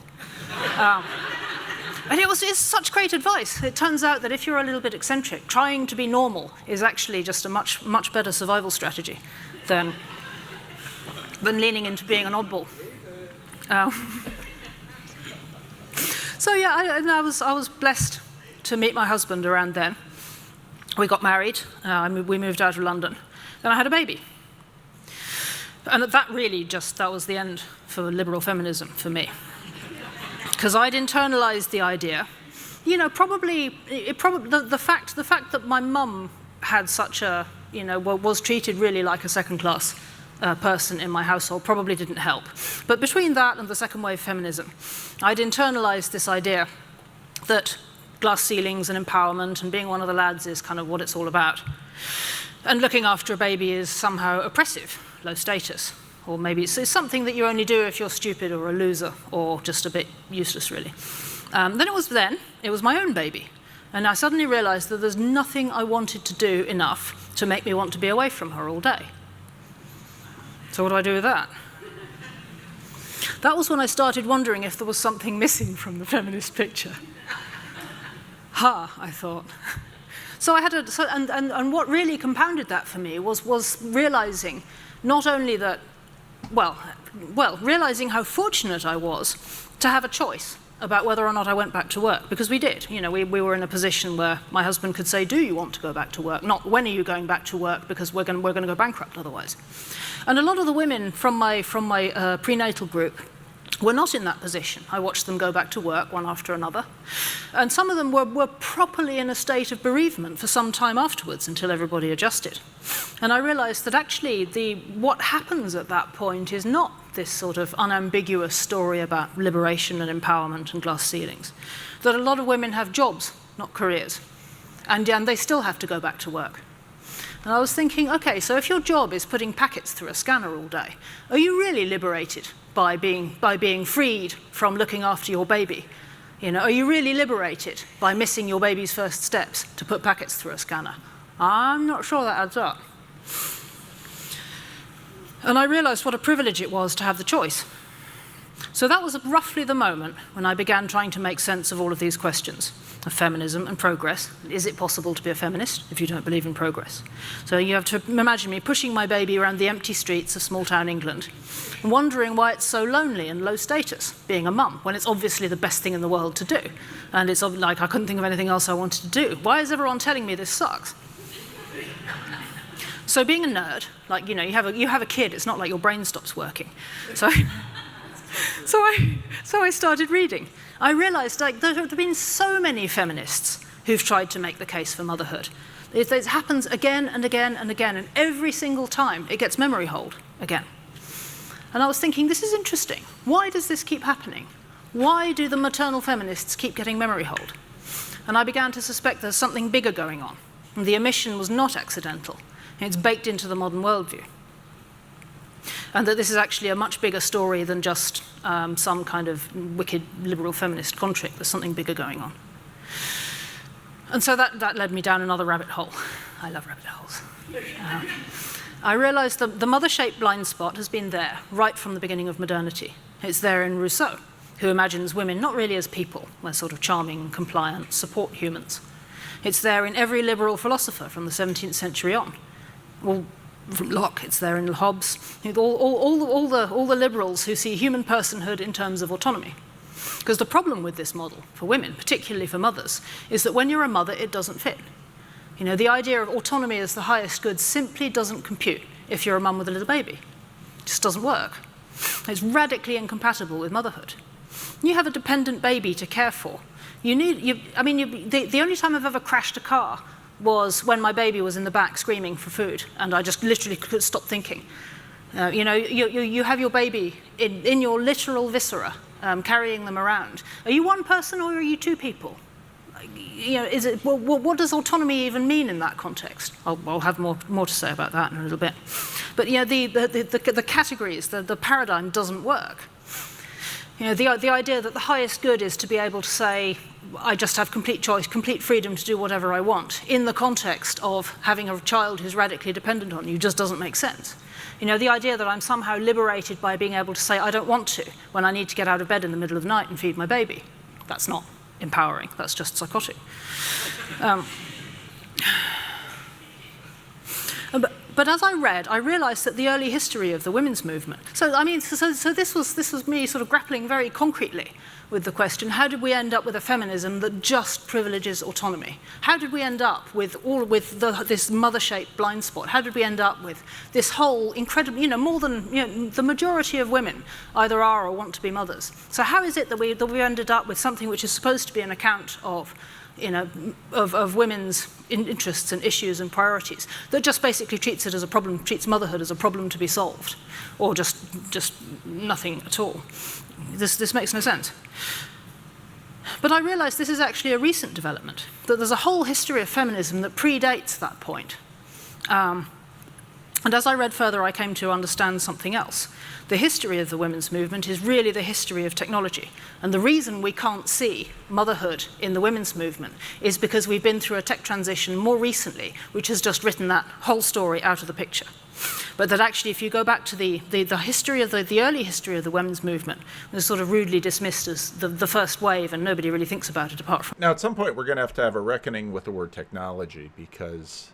And it's such great advice. It turns out that if you're a little bit eccentric, trying to be normal is actually just a much better survival strategy than leaning into being an oddball. So yeah, I was blessed to meet my husband around then. We got married. We moved out of London. Then I had a baby. And that was the end for liberal feminism for me. Because I'd internalized the idea. Probably the fact that my mum had such a, was treated really like a second-class person in my household probably didn't help. But between that and the second wave feminism, I'd internalized this idea that glass ceilings and empowerment and being one of the lads is kind of what it's all about. And looking after a baby is somehow oppressive, low status. Or maybe it's something that you only do if you're stupid or a loser or just a bit useless, really. Then it was my own baby. And I suddenly realized that there's nothing I wanted to do enough to make me want to be away from her all day. So what do I do with that? That was when I started wondering if there was something missing from the feminist picture. I thought. So I had and what really compounded that for me was realizing not only that, realizing how fortunate I was to have a choice about whether or not I went back to work, because we did. We were in a position where my husband could say, do you want to go back to work? Not when are you going back to work, because we're going to go bankrupt otherwise. And a lot of the women from my prenatal group were not in that position. I watched them go back to work one after another. And some of them were properly in a state of bereavement for some time afterwards until everybody adjusted. And I realized that actually what happens at that point is not this sort of unambiguous story about liberation and empowerment and glass ceilings. That a lot of women have jobs, not careers. And they still have to go back to work. And I was thinking, okay, so if your job is putting packets through a scanner all day, are you really liberated by being freed from looking after your baby? Are you really liberated by missing your baby's first steps to put packets through a scanner? I'm not sure that adds up. And I realized what a privilege it was to have the choice. So that was roughly the moment when I began trying to make sense of all of these questions of feminism and progress. Is it possible to be a feminist if you don't believe in progress? So you have to imagine me pushing my baby around the empty streets of small-town England and wondering why it's so lonely and low status, being a mum, when it's obviously the best thing in the world to do. And it's like I couldn't think of anything else I wanted to do. Why is everyone telling me this sucks? So being a nerd, like, you have a kid, it's not like your brain stops working. So I started reading. I realized there have been so many feminists who've tried to make the case for motherhood. It happens again and again and again, and every single time it gets memory hold again. And I was thinking, this is interesting. Why does this keep happening? Why do the maternal feminists keep getting memory hold? And I began to suspect there's something bigger going on. And the omission was not accidental. It's baked into the modern worldview. And that this is actually a much bigger story than just some kind of wicked liberal feminist contrick. There's something bigger going on. And so that led me down another rabbit hole. I love rabbit holes. I realized that the mother-shaped blind spot has been there right from the beginning of modernity. It's there in Rousseau, who imagines women not really as people, they're sort of charming, compliant, support humans. It's there in every liberal philosopher from the 17th century on. Well, from Locke, it's there in Hobbes, all the liberals who see human personhood in terms of autonomy. Because the problem with this model, for women, particularly for mothers, is that when you're a mother, it doesn't fit. The idea of autonomy as the highest good simply doesn't compute if you're a mum with a little baby. It just doesn't work. It's radically incompatible with motherhood. You have a dependent baby to care for. The only time I've ever crashed a car was when my baby was in the back screaming for food, and I just literally couldn't stop thinking. You have your baby in your literal viscera, carrying them around. Are you one person or are you two people? What does autonomy even mean in that context? I'll have more to say about that in a little bit. But the categories, the paradigm doesn't work. The idea that the highest good is to be able to say, I just have complete choice, complete freedom to do whatever I want, in the context of having a child who's radically dependent on you, just doesn't make sense. The idea that I'm somehow liberated by being able to say I don't want to when I need to get out of bed in the middle of the night and feed my baby, that's not empowering, that's just psychotic. But as I read, I realized that the early history of the women's movement. So this was me sort of grappling very concretely with the question: how did we end up with a feminism that just privileges autonomy? How did we end up with this mother-shaped blind spot? How did we end up with this whole incredible, more than the majority of women either are or want to be mothers? So how is it that we ended up with something which is supposed to be an account of women's interests and issues and priorities, that just basically treats it as a problem, treats motherhood as a problem to be solved, or just nothing at all? This makes no sense. But I realized this is actually a recent development, that there's a whole history of feminism that predates that point. And as I read further, I came to understand something else. The history of the women's movement is really the history of technology. And the reason we can't see motherhood in the women's movement is because we've been through a tech transition more recently, which has just written that whole story out of the picture. But that actually, if you go back to the history of the early history of the women's movement, it was sort of rudely dismissed as the first wave, and nobody really thinks about it apart from... Now, at some point, we're going to have a reckoning with the word technology, because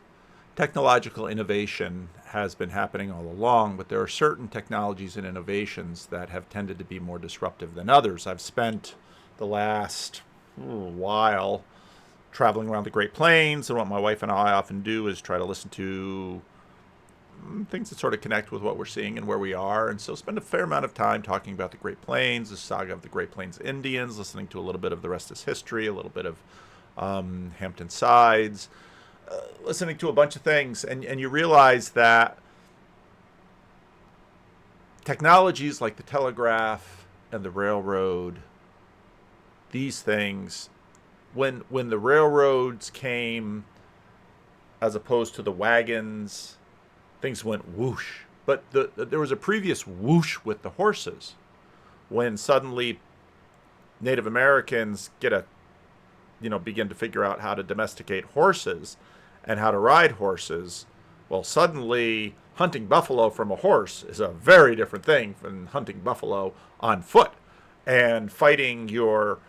technological innovation has been happening all along, but there are certain technologies and innovations that have tended to be more disruptive than others. I've spent the last while traveling around the Great Plains, and what my wife and I often do is try to listen to things that sort of connect with what we're seeing and where we are. And so spend a fair amount of time talking about the Great Plains, the saga of the Great Plains Indians, listening to a little bit of the rest is history, a little bit of Hampton Sides, listening to a bunch of things. And you realize that technologies like the telegraph and the railroad, these things, when the railroads came as opposed to the wagons, things went whoosh. But there was a previous whoosh with the horses, when suddenly Native Americans begin to figure out how to domesticate horses and how to ride horses. Well, suddenly hunting buffalo from a horse is a very different thing from hunting buffalo on foot. And fighting your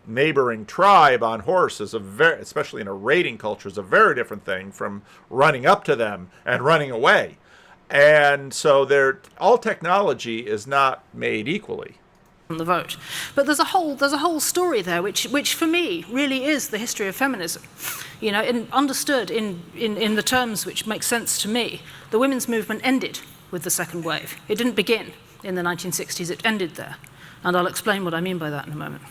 neighboring tribe on horse is especially in a raiding culture, is a very different thing from running up to them and running away. And so all technology is not made equally. On the vote. But there's a whole story there which for me really is the history of feminism. Understood in the terms which make sense to me, the women's movement ended with the second wave. It didn't begin in the 1960s, it ended there. And I'll explain what I mean by that in a moment.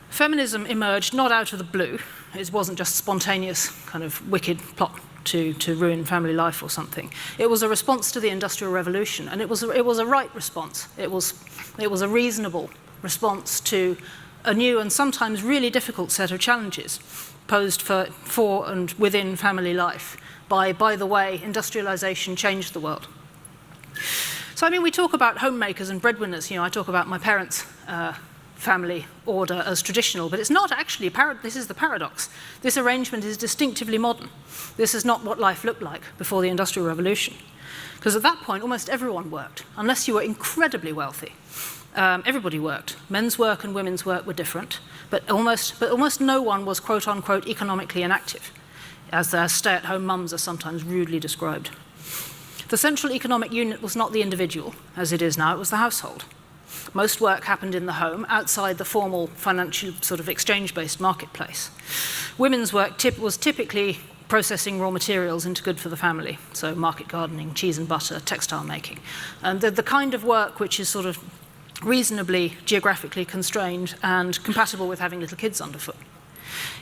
Feminism emerged not out of the blue. It wasn't just spontaneous kind of wicked plot to ruin family life or something. It was a response to the Industrial Revolution, and it was a right response. It was a reasonable response to a new and sometimes really difficult set of challenges posed for and within family life by the way industrialization changed the world. So we talk about homemakers and breadwinners. I talk about my parents' family order as traditional, but it's not actually this is the paradox. This arrangement is distinctively modern. This is not what life looked like before the Industrial Revolution. Because at that point, almost everyone worked, unless you were incredibly wealthy. Everybody worked. Men's work and women's work were different, but almost no one was quote unquote economically inactive, as their stay-at-home mums are sometimes rudely described. The central economic unit was not the individual, as it is now, it was the household. Most work happened in the home, outside the formal financial sort of exchange-based marketplace. Women's work was typically processing raw materials into good for the family, so market gardening, cheese and butter, textile making. And the kind of work which is sort of reasonably geographically constrained and compatible with having little kids underfoot.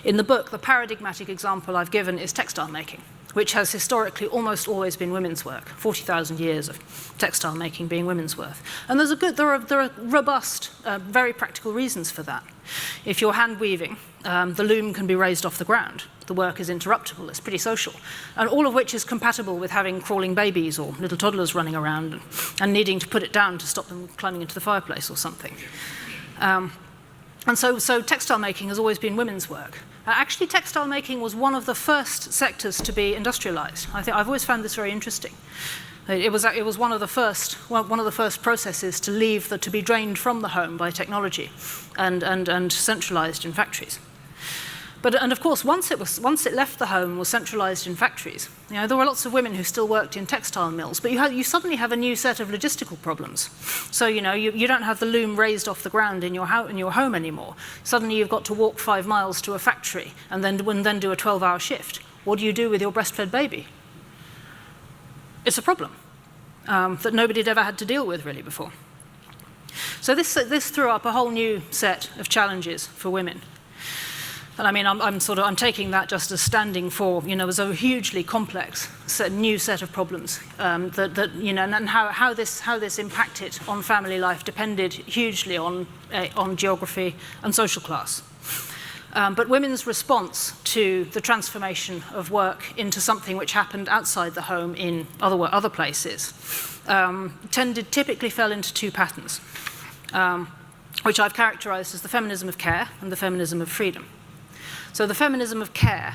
In the book, the paradigmatic example I've given is textile making, which has historically almost always been women's work, 40,000 years of textile making being women's work. And there are robust, very practical reasons for that. If you're hand weaving, the loom can be raised off the ground. The work is interruptible, it's pretty social, and all of which is compatible with having crawling babies or little toddlers running around and needing to put it down to stop them climbing into the fireplace or something. And so textile making has always been women's work. Actually, textile making was one of the first sectors to be industrialized. I've always found this very interesting. It was one of the first processes to be drained from the home by technology and centralized in factories. And of course, once it left the home and was centralized in factories, there were lots of women who still worked in textile mills, but you suddenly have a new set of logistical problems. So you don't have the loom raised off the ground in your home anymore. Suddenly you've got to walk 5 miles to a factory and then do a 12-hour shift. What do you do with your breastfed baby? It's a problem that nobody had ever had to deal with really before. So this threw up a whole new set of challenges for women. And I'm taking that just as standing for, as a hugely complex new set of problems and how this impacted on family life depended hugely on geography and social class. But women's response to the transformation of work into something which happened outside the home in other places typically fell into two patterns, which I've characterized as the feminism of care and the feminism of freedom. So the feminism of care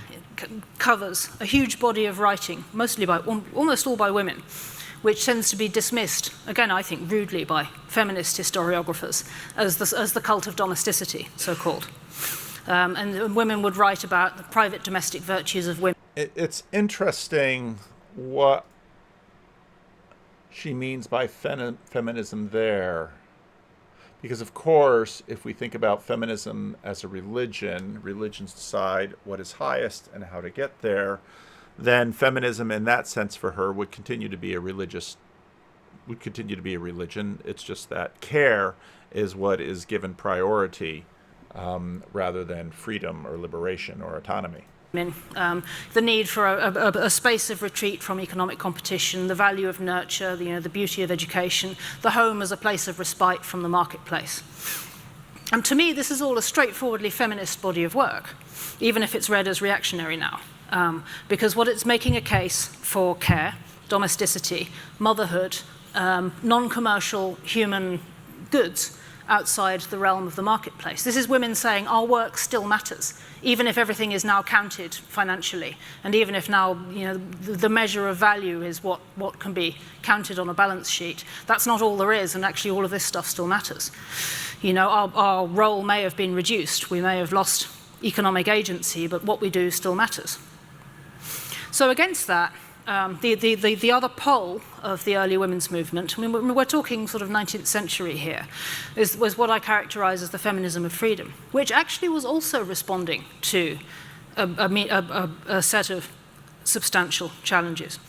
covers a huge body of writing, almost all by women, which tends to be dismissed, again I think rudely by feminist historiographers, as the cult of domesticity, so-called. And women would write about the private domestic virtues of women. It's interesting what she means by feminism there. Because, of course, if we think about feminism as a religion, religions decide what is highest and how to get there. then feminism in that sense for her would continue to be a religion. It's just that care is what is given priority rather than freedom or liberation or autonomy. The need for a space of retreat from economic competition, the value of nurture, the beauty of education, the home as a place of respite from the marketplace. And to me, this is all a straightforwardly feminist body of work, even if it's read as reactionary now. Because what it's making a case for care, domesticity, motherhood, non-commercial human goods outside the realm of the marketplace. This is women saying our work still matters, even if everything is now counted financially, and even if now the measure of value is what can be counted on a balance sheet. That's not all there is, and actually all of this stuff still matters. Our role may have been reduced, we may have lost economic agency, but what we do still matters. So against that, the other pole of the early women's movement, I mean, we're talking sort of 19th century here, was what I characterize as the feminism of freedom, which actually was also responding to a set of substantial challenges.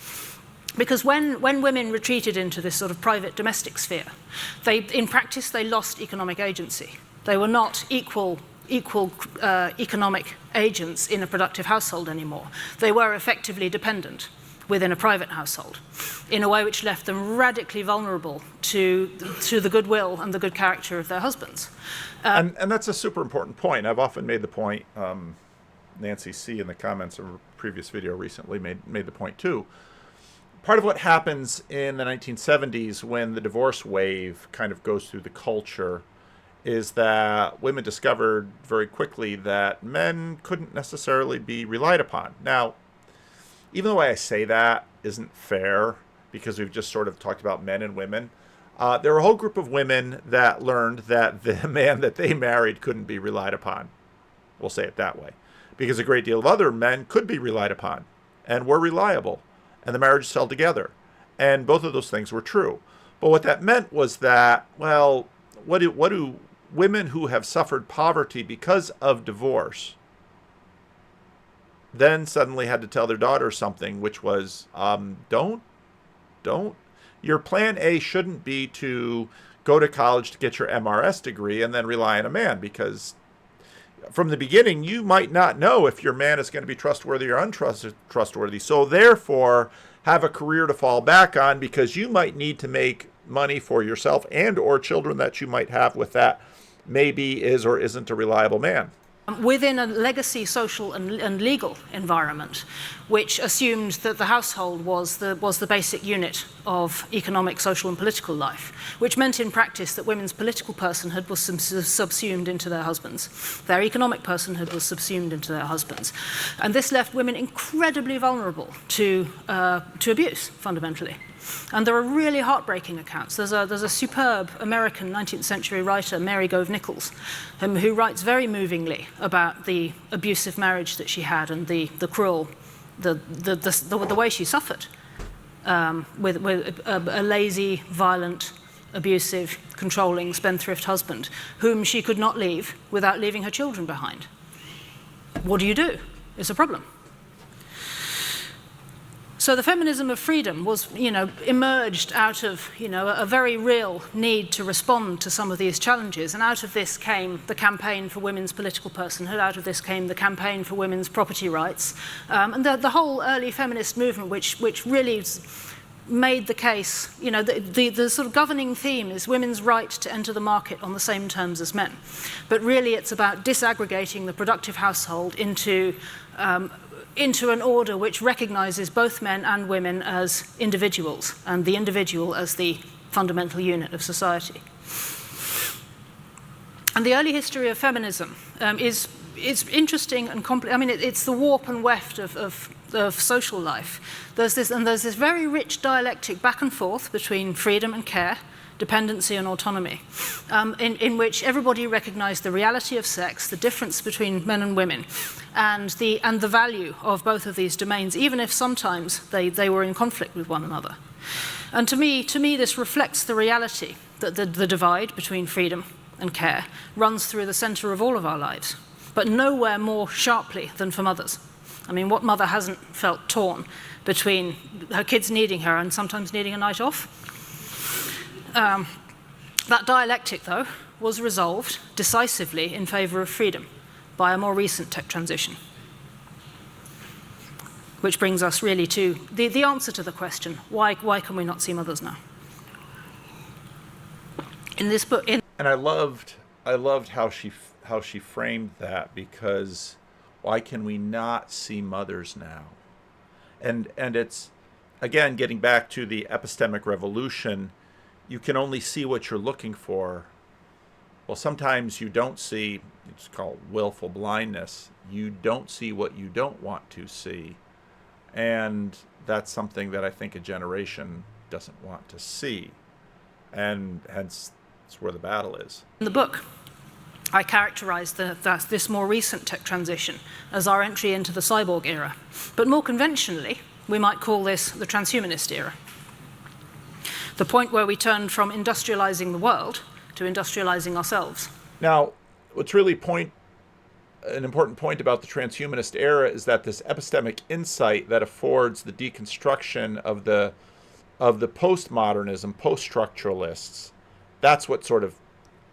Because when women retreated into this sort of private domestic sphere, in practice they lost economic agency. They were not equal economic agents in a productive household anymore. They were effectively dependent within a private household, in a way which left them radically vulnerable to the goodwill and the good character of their husbands. And that's a super important point. I've often made the point, Nancy C. in the comments of a previous video recently made the point too. Part of what happens in the 1970s when the divorce wave kind of goes through the culture is that women discovered very quickly that men couldn't necessarily be relied upon. Now, even the way I say that isn't fair, because we've just sort of talked about men and women. There were a whole group of women that learned that the man that they married couldn't be relied upon. We'll say it that way. Because a great deal of other men could be relied upon and were reliable, and the marriages held together. And both of those things were true. But what that meant was that, well, what do women who have suffered poverty because of divorce then suddenly had to tell their daughters something, which was, don't. Your plan A shouldn't be to go to college to get your MRS degree and then rely on a man, because from the beginning, you might not know if your man is going to be trustworthy or untrustworthy. So therefore, have a career to fall back on, because you might need to make money for yourself and or children that you might have with that maybe is or isn't a reliable man. Within a legacy social and legal environment, which assumed that the household was the basic unit of economic, social and political life, which meant in practice that women's political personhood was subsumed into their husbands. Their economic personhood was subsumed into their husbands. And this left women incredibly vulnerable to abuse, fundamentally. And there are really heartbreaking accounts. There's a superb American 19th century writer, Mary Gove Nichols, who writes very movingly about the abusive marriage that she had and the cruel, the way she suffered with a lazy, violent, abusive, controlling, spendthrift husband, whom she could not leave without leaving her children behind. What do you do? It's a problem. So the feminism of freedom was, emerged out of, a very real need to respond to some of these challenges. And out of this came the campaign for women's political personhood. Out of this came the campaign for women's property rights. And the whole early feminist movement, which really made the case, the sort of governing theme is women's right to enter the market on the same terms as men. But really it's about disaggregating the productive household into an order which recognizes both men and women as individuals, and the individual as the fundamental unit of society. And the early history of feminism is interesting and complex. I mean, it's the warp and weft of social life. There's this very rich dialectic back and forth between freedom and care, dependency and autonomy, in which everybody recognized the reality of sex, the difference between men and women, and the value of both of these domains, even if sometimes they were in conflict with one another. And to me, this reflects the reality that the divide between freedom and care runs through the center of all of our lives, but nowhere more sharply than for mothers. I mean, what mother hasn't felt torn between her kids needing her and sometimes needing a night off? That dialectic, though, was resolved decisively in favour of freedom by a more recent tech transition. Which brings us really to the answer to the question, why can we not see mothers now? In this book... And I loved how she framed that, because why can we not see mothers now? And it's, again, getting back to the epistemic revolution, you can only see what you're looking for. Well, sometimes you don't see, it's called willful blindness. You don't see what you don't want to see. And that's something that I think a generation doesn't want to see. And hence, that's where the battle is. In the book, I characterize this more recent tech transition as our entry into the cyborg era. But more conventionally, we might call this the transhumanist era. The point where we turned from industrializing the world to industrializing ourselves. Now, what's really an important point about the transhumanist era is that this epistemic insight that affords the deconstruction of the postmodernism, post-structuralists, that's what sort of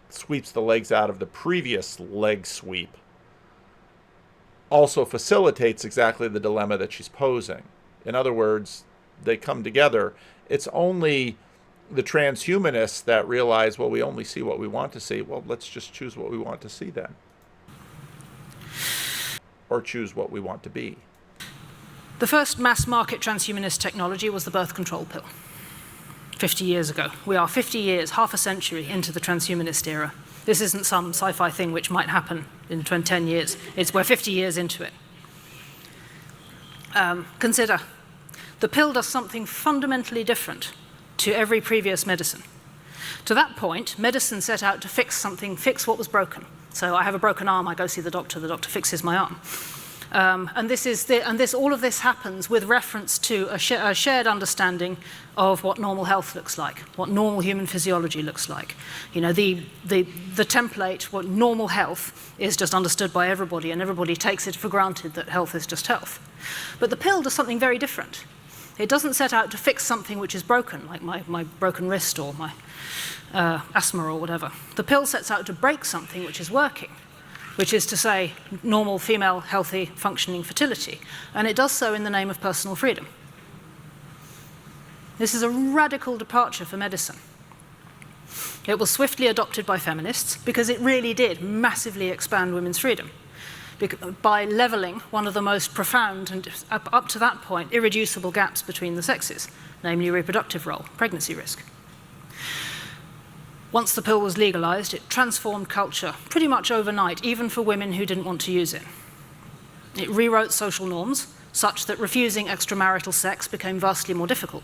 sweeps the legs out of the previous leg sweep, also facilitates exactly the dilemma that she's posing. In other words, they come together. It's only the transhumanists that realize, well, we only see what we want to see. Well, let's just choose what we want to see then. Or choose what we want to be. The first mass market transhumanist technology was the birth control pill. 50 years ago. We are 50 years, half a century into the transhumanist era. This isn't some sci-fi thing which might happen in 10 years. We're 50 years into it. Consider, the pill does something fundamentally different to every previous medicine. To that point, medicine set out to fix what was broken. So I have a broken arm, I go see the doctor fixes my arm. All of this happens with reference to a shared understanding of what normal health looks like, what normal human physiology looks like. You know, the template, what normal health is just understood by everybody, and everybody takes it for granted that health is just health. But the pill does something very different. It doesn't set out to fix something which is broken, like my broken wrist or my asthma or whatever. The pill sets out to break something which is working, which is to say normal female, healthy, functioning fertility. And it does so in the name of personal freedom. This is a radical departure for medicine. It was swiftly adopted by feminists because it really did massively expand women's freedom by leveling one of the most profound and, up to that point, irreducible gaps between the sexes, namely reproductive role, pregnancy risk. Once the pill was legalized, it transformed culture pretty much overnight, even for women who didn't want to use it. It rewrote social norms, such that refusing extramarital sex became vastly more difficult.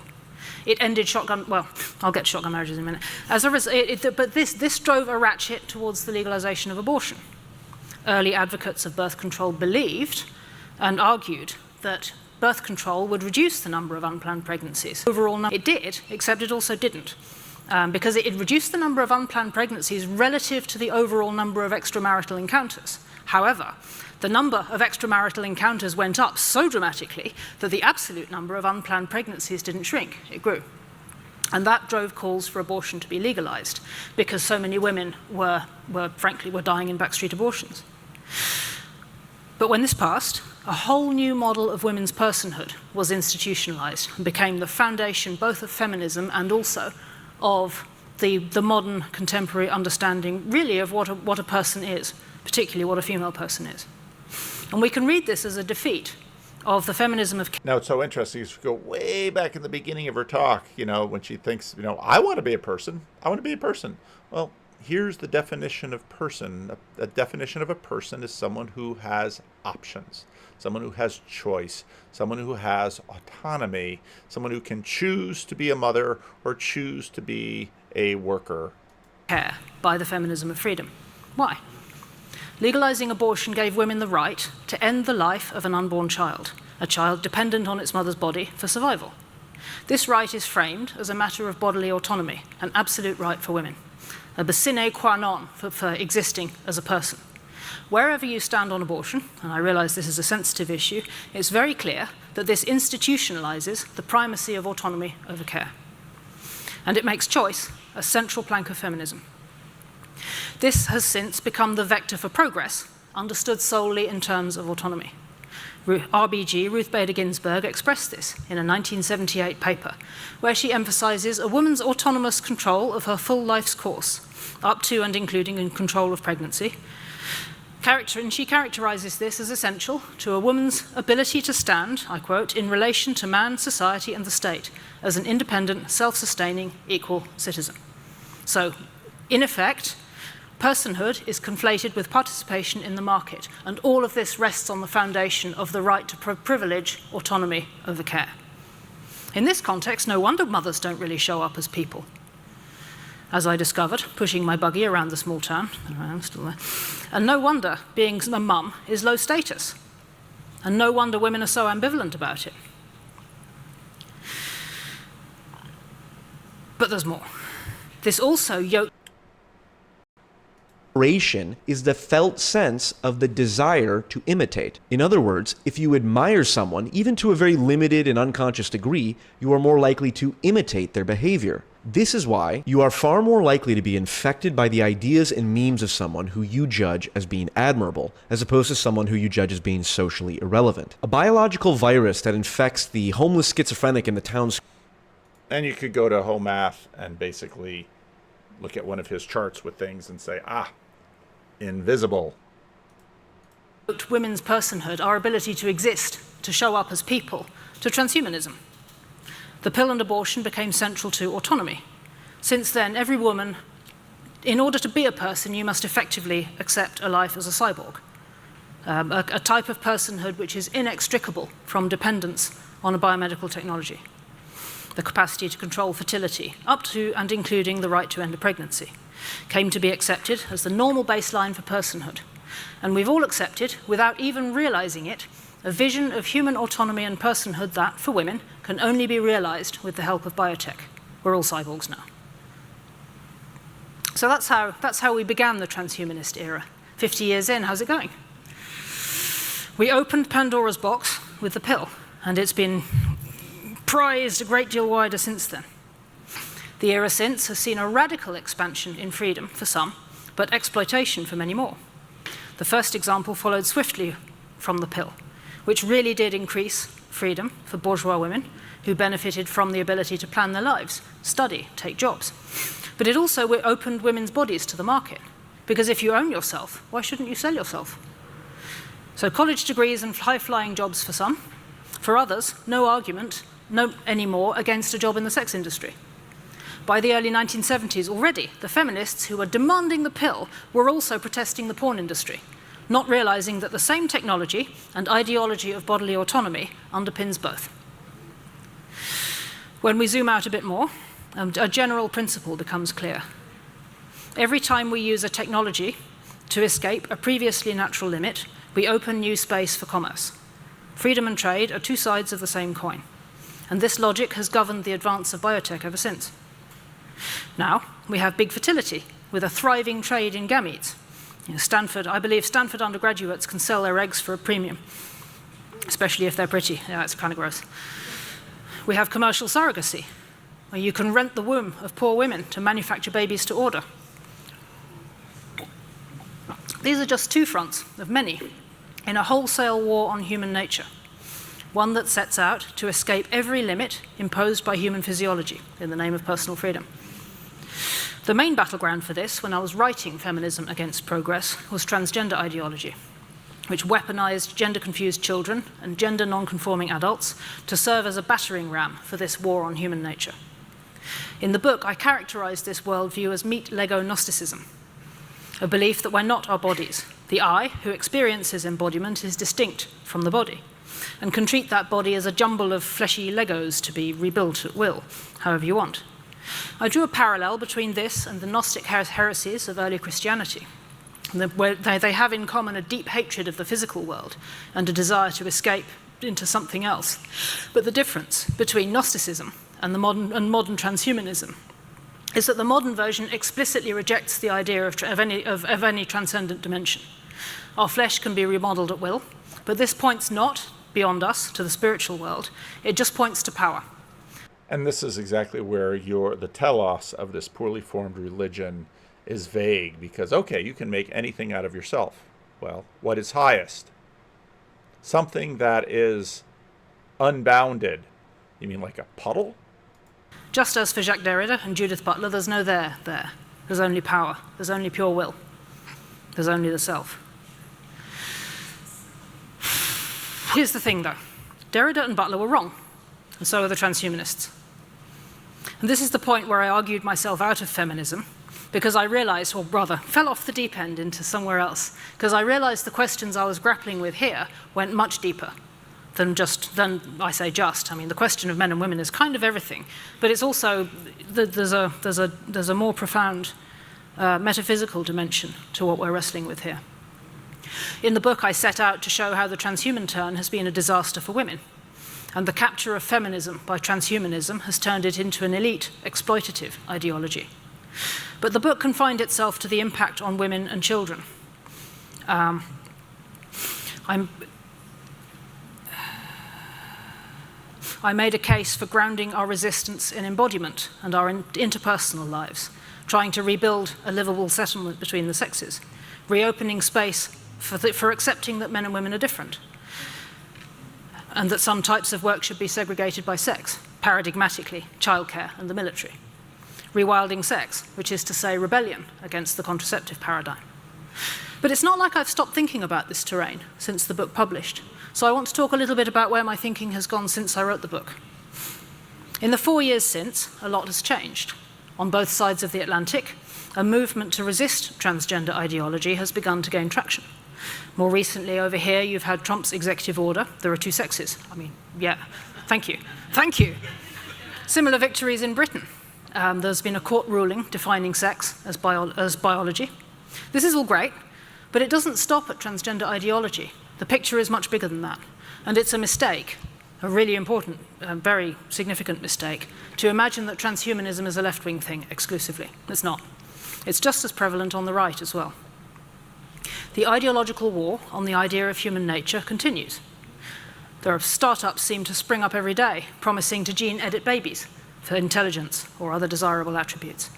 It ended I'll get to shotgun marriages in a minute. As a result, but this drove a ratchet towards the legalization of abortion. Early advocates of birth control believed and argued that birth control would reduce the number of unplanned pregnancies. Overall, it did, except it also didn't. Because it reduced the number of unplanned pregnancies relative to the overall number of extramarital encounters. However, the number of extramarital encounters went up so dramatically that the absolute number of unplanned pregnancies didn't shrink, it grew. And that drove calls for abortion to be legalized, because so many women were dying in backstreet abortions. But when this passed, a whole new model of women's personhood was institutionalized and became the foundation both of feminism and also of the modern contemporary understanding, really, of what a person is, particularly what a female person is. And we can read this as a defeat of the feminism of... Now, it's so interesting. You go way back in the beginning of her talk, when she thinks, I want to be a person. I want to be a person. Well, here's the definition of person. A definition of a person is someone who has options, someone who has choice, someone who has autonomy, someone who can choose to be a mother or choose to be a worker. By the feminism of freedom. Why? Legalizing abortion gave women the right to end the life of an unborn child, a child dependent on its mother's body for survival. This right is framed as a matter of bodily autonomy, an absolute right for women, a sine qua non for existing as a person. Wherever you stand on abortion, and I realize this is a sensitive issue, it's very clear that this institutionalizes the primacy of autonomy over care. And it makes choice a central plank of feminism. This has since become the vector for progress, understood solely in terms of autonomy. RBG, Ruth Bader Ginsburg, expressed this in a 1978 paper, where she emphasizes a woman's autonomous control of her full life's course, up to and including in control of pregnancy. And she characterizes this as essential to a woman's ability to stand, I quote, in relation to man, society, and the state, as an independent, self-sustaining, equal citizen. So, in effect, personhood is conflated with participation in the market, and all of this rests on the foundation of the right to privilege autonomy over care. In this context, no wonder mothers don't really show up as people. As I discovered, pushing my buggy around the small town, I'm still there, and no wonder being a mum is low status, and no wonder women are so ambivalent about it. But there's more. This also Is the felt sense of the desire to imitate. In other words, if you admire someone, even to a very limited and unconscious degree, you are more likely to imitate their behavior. This is why you are far more likely to be infected by the ideas and memes of someone who you judge as being admirable, as opposed to someone who you judge as being socially irrelevant. A biological virus that infects the homeless schizophrenic in the town's... And you could go to Home Math and basically look at one of his charts with things and say, invisible. Women's personhood, our ability to exist, to show up as people, to transhumanism. The pill and abortion became central to autonomy. Since then, every woman, in order to be a person, you must effectively accept a life as a cyborg, a type of personhood which is inextricable from dependence on a biomedical technology. The capacity to control fertility, up to and including the right to end a pregnancy, came to be accepted as the normal baseline for personhood. And we've all accepted, without even realizing it, a vision of human autonomy and personhood that, for women, can only be realized with the help of biotech. We're all cyborgs now. So that's how we began the transhumanist era. 50 years in, how's it going? We opened Pandora's box with the pill, and it's been prized a great deal wider since then. The era since has seen a radical expansion in freedom for some, but exploitation for many more. The first example followed swiftly from the pill, which really did increase freedom for bourgeois women who benefited from the ability to plan their lives, study, take jobs. But it also opened women's bodies to the market, because if you own yourself, why shouldn't you sell yourself? So college degrees and high-flying jobs for some. For others, no argument anymore against a job in the sex industry. By the early 1970s already, the feminists who were demanding the pill were also protesting the porn industry, not realizing that the same technology and ideology of bodily autonomy underpins both. When we zoom out a bit more, a general principle becomes clear. Every time we use a technology to escape a previously natural limit, we open new space for commerce. Freedom and trade are two sides of the same coin, and this logic has governed the advance of biotech ever since. Now, we have big fertility, with a thriving trade in gametes. I believe Stanford undergraduates can sell their eggs for a premium, especially if they're pretty. Yeah, it's kind of gross. We have commercial surrogacy, where you can rent the womb of poor women to manufacture babies to order. These are just two fronts of many in a wholesale war on human nature, one that sets out to escape every limit imposed by human physiology in the name of personal freedom. The main battleground for this, when I was writing Feminism Against Progress, was transgender ideology, which weaponized gender-confused children and gender non-conforming adults to serve as a battering ram for this war on human nature. In the book, I characterized this worldview as meat-Lego Gnosticism, a belief that we're not our bodies. The I, who experiences embodiment, is distinct from the body, and can treat that body as a jumble of fleshy Legos to be rebuilt at will, however you want. I drew a parallel between this and the Gnostic heresies of early Christianity, where they have in common a deep hatred of the physical world and a desire to escape into something else. But the difference between Gnosticism and modern transhumanism is that the modern version explicitly rejects the idea of any transcendent dimension. Our flesh can be remodeled at will, but this points not beyond us to the spiritual world. It just points to power. And this is exactly where the telos of this poorly formed religion is vague, because, okay, you can make anything out of yourself. Well, what is highest? Something that is unbounded. You mean like a puddle? Just as for Jacques Derrida and Judith Butler, there's no there. There's only power. There's only pure will. There's only the self. Here's the thing, though. Derrida and Butler were wrong, and so are the transhumanists. And this is the point where I argued myself out of feminism, because I realized, or rather, fell off the deep end into somewhere else, because I realized the questions I was grappling with here went much deeper than I mean, the question of men and women is kind of everything, but it's also, there's a more profound metaphysical dimension to what we're wrestling with here. In the book, I set out to show how the transhuman turn has been a disaster for women, and the capture of feminism by transhumanism has turned it into an elite, exploitative ideology. But the book confined itself to the impact on women and children. I made a case for grounding our resistance in embodiment and our interpersonal lives, trying to rebuild a livable settlement between the sexes, reopening space for accepting that men and women are different, and that some types of work should be segregated by sex, paradigmatically, childcare and the military. Rewilding sex, which is to say rebellion against the contraceptive paradigm. But it's not like I've stopped thinking about this terrain since the book published, so I want to talk a little bit about where my thinking has gone since I wrote the book. In the 4 years since, a lot has changed. On both sides of the Atlantic, a movement to resist transgender ideology has begun to gain traction. More recently over here, you've had Trump's executive order, there are two sexes. I mean, yeah, thank you. Thank you. Similar victories in Britain. There's been a court ruling defining sex as biology. This is all great, but it doesn't stop at transgender ideology. The picture is much bigger than that, and it's a mistake, a really important, very significant mistake, to imagine that transhumanism is a left-wing thing exclusively. It's not. It's just as prevalent on the right as well. The ideological war on the idea of human nature continues. There are startups seem to spring up every day, promising to gene-edit babies for intelligence or other desirable attributes.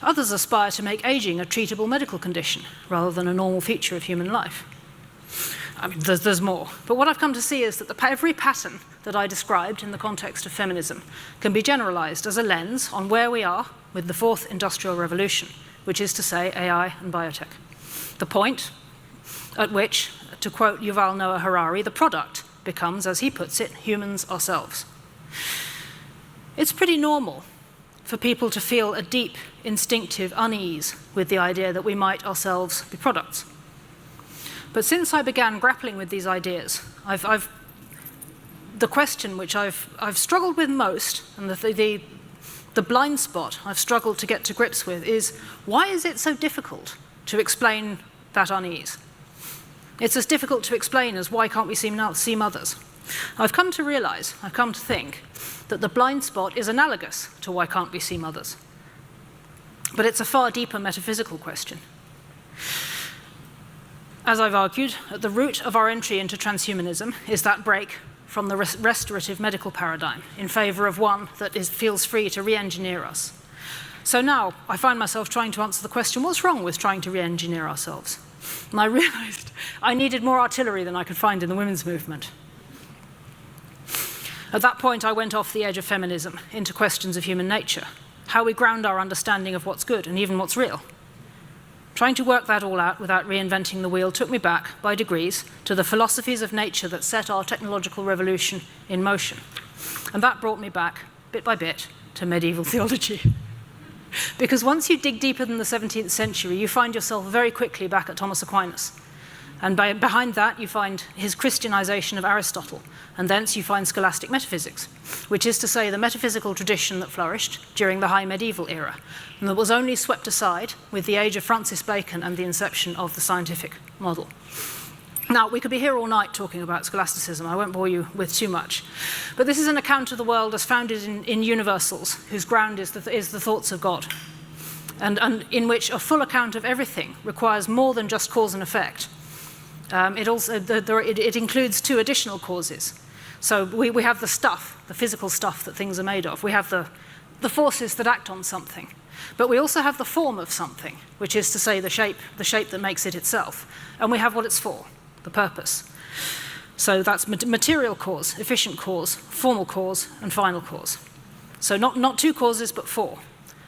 Others aspire to make aging a treatable medical condition rather than a normal feature of human life. I mean, there's more. But what I've come to see is that every pattern that I described in the context of feminism can be generalized as a lens on where we are with the fourth industrial revolution, which is to say AI and biotech. The point at which, to quote Yuval Noah Harari, the product becomes, as he puts it, humans ourselves. It's pretty normal for people to feel a deep, instinctive unease with the idea that we might ourselves be products. But since I began grappling with these ideas, the question which I've struggled with most, and the blind spot I've struggled to get to grips with, is why is it so difficult to explain that unease? It's as difficult to explain as why can't we see mothers? I've come to think that the blind spot is analogous to why can't we see mothers. But it's a far deeper metaphysical question. As I've argued, at the root of our entry into transhumanism is that break from the restorative medical paradigm in favor of one that feels free to re-engineer us. So now I find myself trying to answer the question, what's wrong with trying to re-engineer ourselves? And I realized I needed more artillery than I could find in the women's movement. At that point, I went off the edge of feminism into questions of human nature, how we ground our understanding of what's good and even what's real. Trying to work that all out without reinventing the wheel took me back, by degrees, to the philosophies of nature that set our technological revolution in motion. And that brought me back, bit by bit, to medieval theology. Because once you dig deeper than the 17th century, you find yourself very quickly back at Thomas Aquinas. And behind that, you find his Christianization of Aristotle, and thence you find scholastic metaphysics, which is to say the metaphysical tradition that flourished during the high medieval era, and that was only swept aside with the age of Francis Bacon and the inception of the scientific model. Now, we could be here all night talking about scholasticism. I won't bore you with too much. But this is an account of the world as founded in universals, whose ground is the thoughts of God, and in which a full account of everything requires more than just cause and effect. It includes two additional causes. So we have the stuff, the physical stuff that things are made of. We have the forces that act on something. But we also have the form of something, which is to say the shape that makes it itself. And we have what it's for, the purpose. So that's material cause, efficient cause, formal cause, and final cause. So not two causes, but four.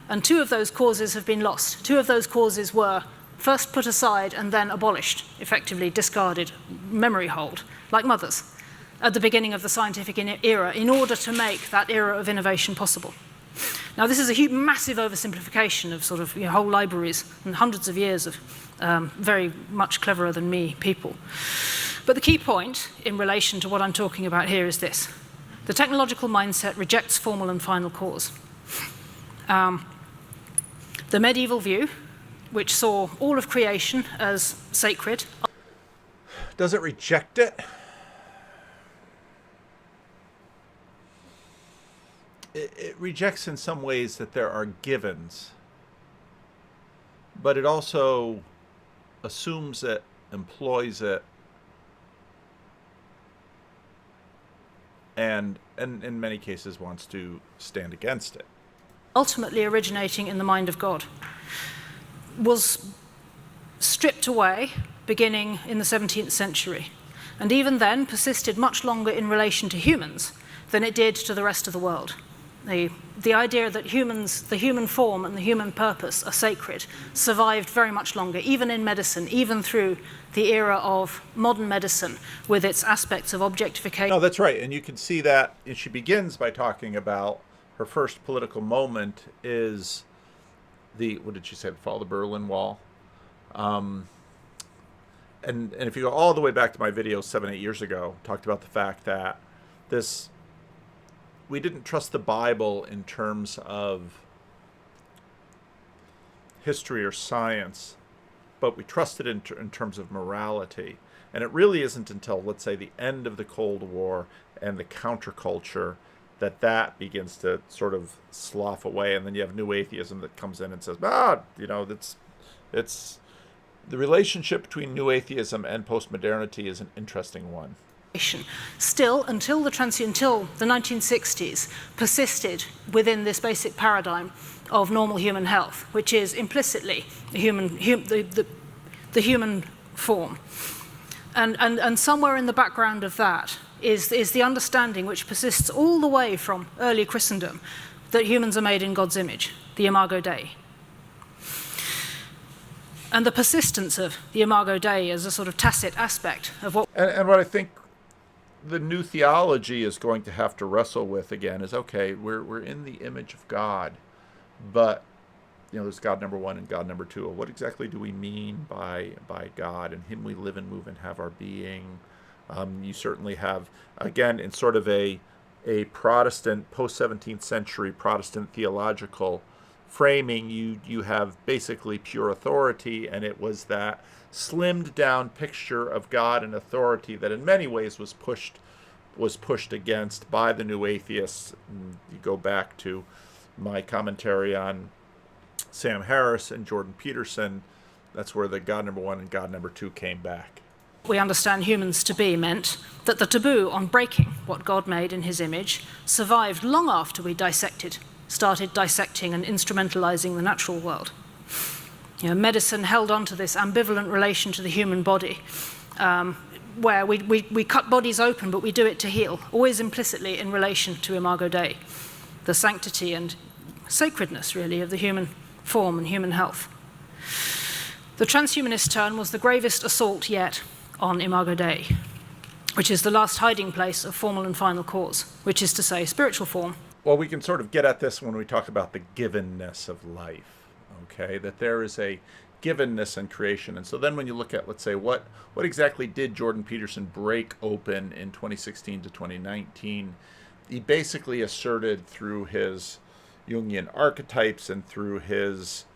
And two of those causes have been lost. Two of those causes were first put aside and then abolished, effectively discarded, memory hold, like mothers, at the beginning of the scientific era, in order to make that era of innovation possible. Now, this is a massive oversimplification of sort of whole libraries and hundreds of years of very much cleverer than me people. But the key point in relation to what I'm talking about here is this. The technological mindset rejects formal and final cause. The medieval view, which saw all of creation as sacred. Does it reject it? It rejects in some ways that there are givens, but it also assumes it, employs it, and in many cases wants to stand against it. Ultimately originating in the mind of God, was stripped away beginning in the 17th century, and even then persisted much longer in relation to humans than it did to the rest of the world. The idea that the human form and the human purpose are sacred survived very much longer, even in medicine, even through the era of modern medicine with its aspects of objectification. No, that's right. And you can see that she begins by talking about her first political moment is what did she say, the fall of the Berlin Wall. And if you go all the way back to my video 7-8 years ago, talked about the fact that we didn't trust the Bible in terms of history or science, but we trusted it in terms of morality. And it really isn't until, let's say, the end of the Cold War and the counterculture that begins to sort of slough away. And then you have new atheism that comes in and says, it's the relationship between new atheism and postmodernity is an interesting one. Still, until the 1960s, persisted within this basic paradigm of normal human health, which is implicitly the human form. And somewhere in the background of that is the understanding, which persists all the way from early Christendom, that humans are made in God's image, the Imago Dei. And the persistence of the Imago Dei as a sort of tacit aspect of what... And what I think the new theology is going to have to wrestle with again is, okay, we're in the image of God, but there's God number one and God number two. Well, what exactly do we mean by God? In Him we live and move and have our being. You certainly have, again, in sort of a Protestant, post-17th century Protestant theological framing, you have basically pure authority, and it was that slimmed down picture of God and authority that in many ways was pushed against by the new atheists. And you go back to my commentary on Sam Harris and Jordan Peterson, that's where the God number one and God number two came back. We understand humans to be meant that the taboo on breaking what God made in His image survived long after we started dissecting and instrumentalizing the natural world. Medicine held on to this ambivalent relation to the human body, where we cut bodies open, but we do it to heal, always implicitly in relation to Imago Dei, the sanctity and sacredness, really, of the human form and human health. The transhumanist turn was the gravest assault yet on Imago Dei, which is the last hiding place of formal and final cause, which is to say spiritual form. Well, we can sort of get at this when we talk about the givenness of life. Okay, that there is a givenness in creation. And so then when you look at, let's say, what exactly did Jordan Peterson break open in 2016 to 2019? He basically asserted through his Jungian archetypes and through his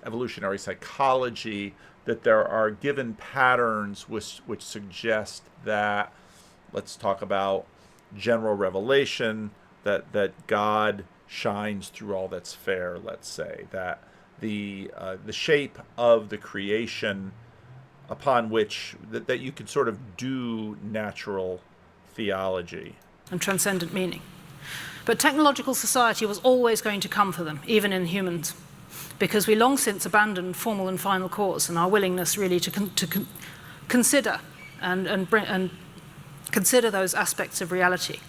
evolutionary psychology that there are given patterns which suggest that, let's talk about general revelation, that God shines through all that's fair, let's say, that the shape of the creation upon which that you could sort of do natural theology and transcendent meaning. But technological society was always going to come for them, even in humans, because we long since abandoned formal and final cause and our willingness really to consider and consider those aspects of reality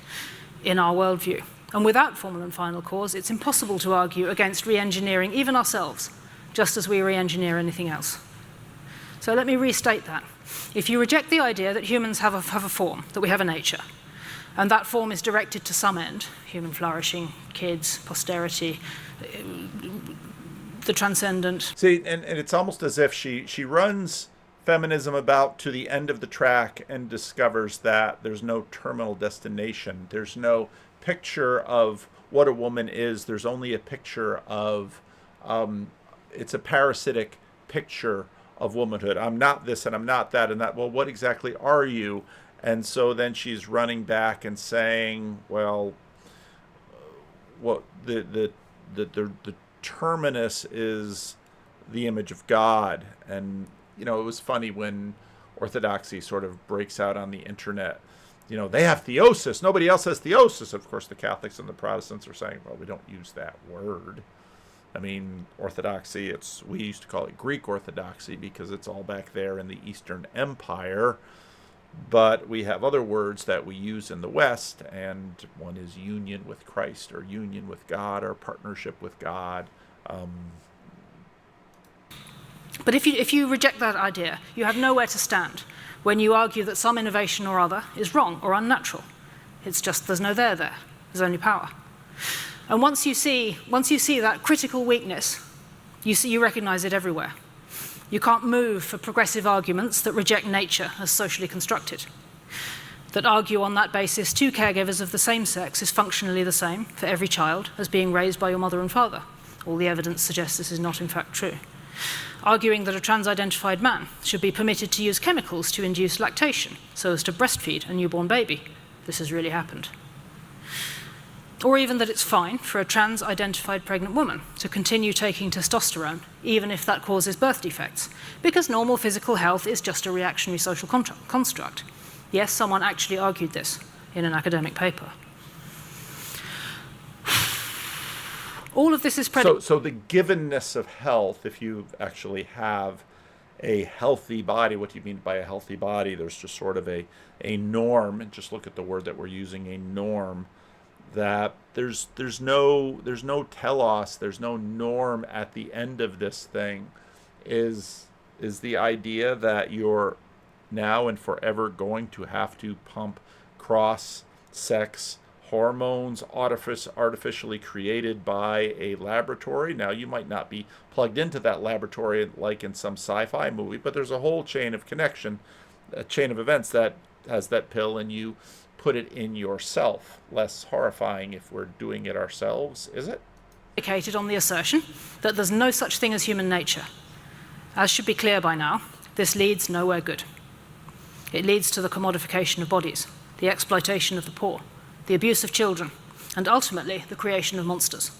in our worldview. And without formal and final cause, it's impossible to argue against re-engineering even ourselves, just as we re-engineer anything else. So let me restate that. If you reject the idea that humans have a form, that we have a nature, and that form is directed to some end, human flourishing, kids, posterity, the transcendent. See, and it's almost as if she runs feminism about to the end of the track and discovers that there's no terminal destination. There's no picture of what a woman is. There's only a picture of, it's a parasitic picture of womanhood. I'm not this and I'm not that and that. Well, what exactly are you? And so then she's running back and saying, well, what the terminus is the image of God. And it was funny when orthodoxy sort of breaks out on the internet. They have theosis. Nobody else has theosis. Of course, the Catholics and the Protestants are saying, well, we don't use that word. I mean, orthodoxy, we used to call it Greek orthodoxy because it's all back there in the Eastern Empire. But we have other words that we use in the West, and one is union with Christ, or union with God, or partnership with God. But if you reject that idea, you have nowhere to stand when you argue that some innovation or other is wrong or unnatural. It's just there's no there. There's only power. And once you see that critical weakness, you recognize it everywhere. You can't move for progressive arguments that reject nature as socially constructed, that argue on that basis two caregivers of the same sex is functionally the same for every child as being raised by your mother and father. All the evidence suggests this is not in fact true. Arguing that a trans-identified man should be permitted to use chemicals to induce lactation so as to breastfeed a newborn baby. This has really happened. Or even that it's fine for a trans-identified pregnant woman to continue taking testosterone, even if that causes birth defects, because normal physical health is just a reactionary social construct. Yes, someone actually argued this in an academic paper. All of this is So the givenness of health, if you actually have a healthy body, what do you mean by a healthy body? There's just sort of a norm, and just look at the word that we're using, a norm, that there's no telos, there's no norm at the end of this thing, is the idea that you're now and forever going to have to pump cross-sex hormones artificially created by a laboratory. Now, you might not be plugged into that laboratory like in some sci-fi movie, but there's a whole chain of connection, a chain of events that has that pill, and you put it in yourself. Less horrifying if we're doing it ourselves, is it? Predicated on the assertion that there's no such thing as human nature. As should be clear by now, this leads nowhere good. It leads to the commodification of bodies, the exploitation of the poor, the abuse of children, and ultimately the creation of monsters.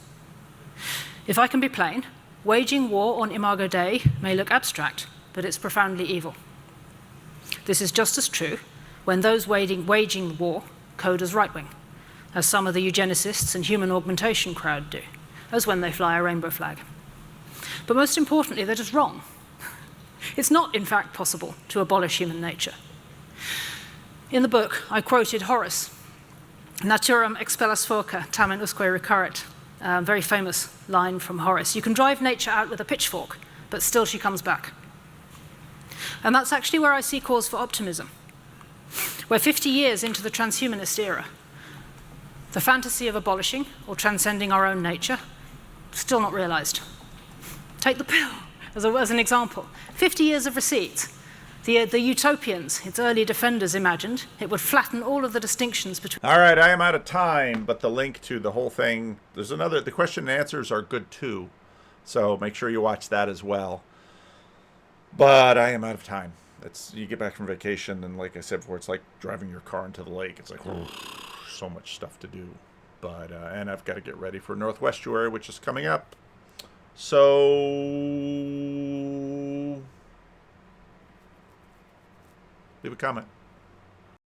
If I can be plain, waging war on Imago Dei may look abstract, but it's profoundly evil. This is just as true when those waging war code as right-wing, as some of the eugenicists and human augmentation crowd do, as when they fly a rainbow flag. But most importantly, they're just wrong. It's not, in fact, possible to abolish human nature. In the book, I quoted Horace, Naturam expellas foca, tamen usque recurret, a very famous line from Horace. You can drive nature out with a pitchfork, but still she comes back. And that's actually where I see cause for optimism. We're 50 years into the transhumanist era. The fantasy of abolishing or transcending our own nature, still not realized. Take the pill as an example. 50 years of receipts. The utopians, its early defenders, imagined it would flatten all of the distinctions between... All right, I am out of time, but the link to the whole thing, the question and answers are good too. So make sure you watch that as well. But I am out of time. You get back from vacation, and like I said before, it's like driving your car into the lake. It's like, so much stuff to do. But and I've got to get ready for Northwestuary, which is coming up. So leave a comment.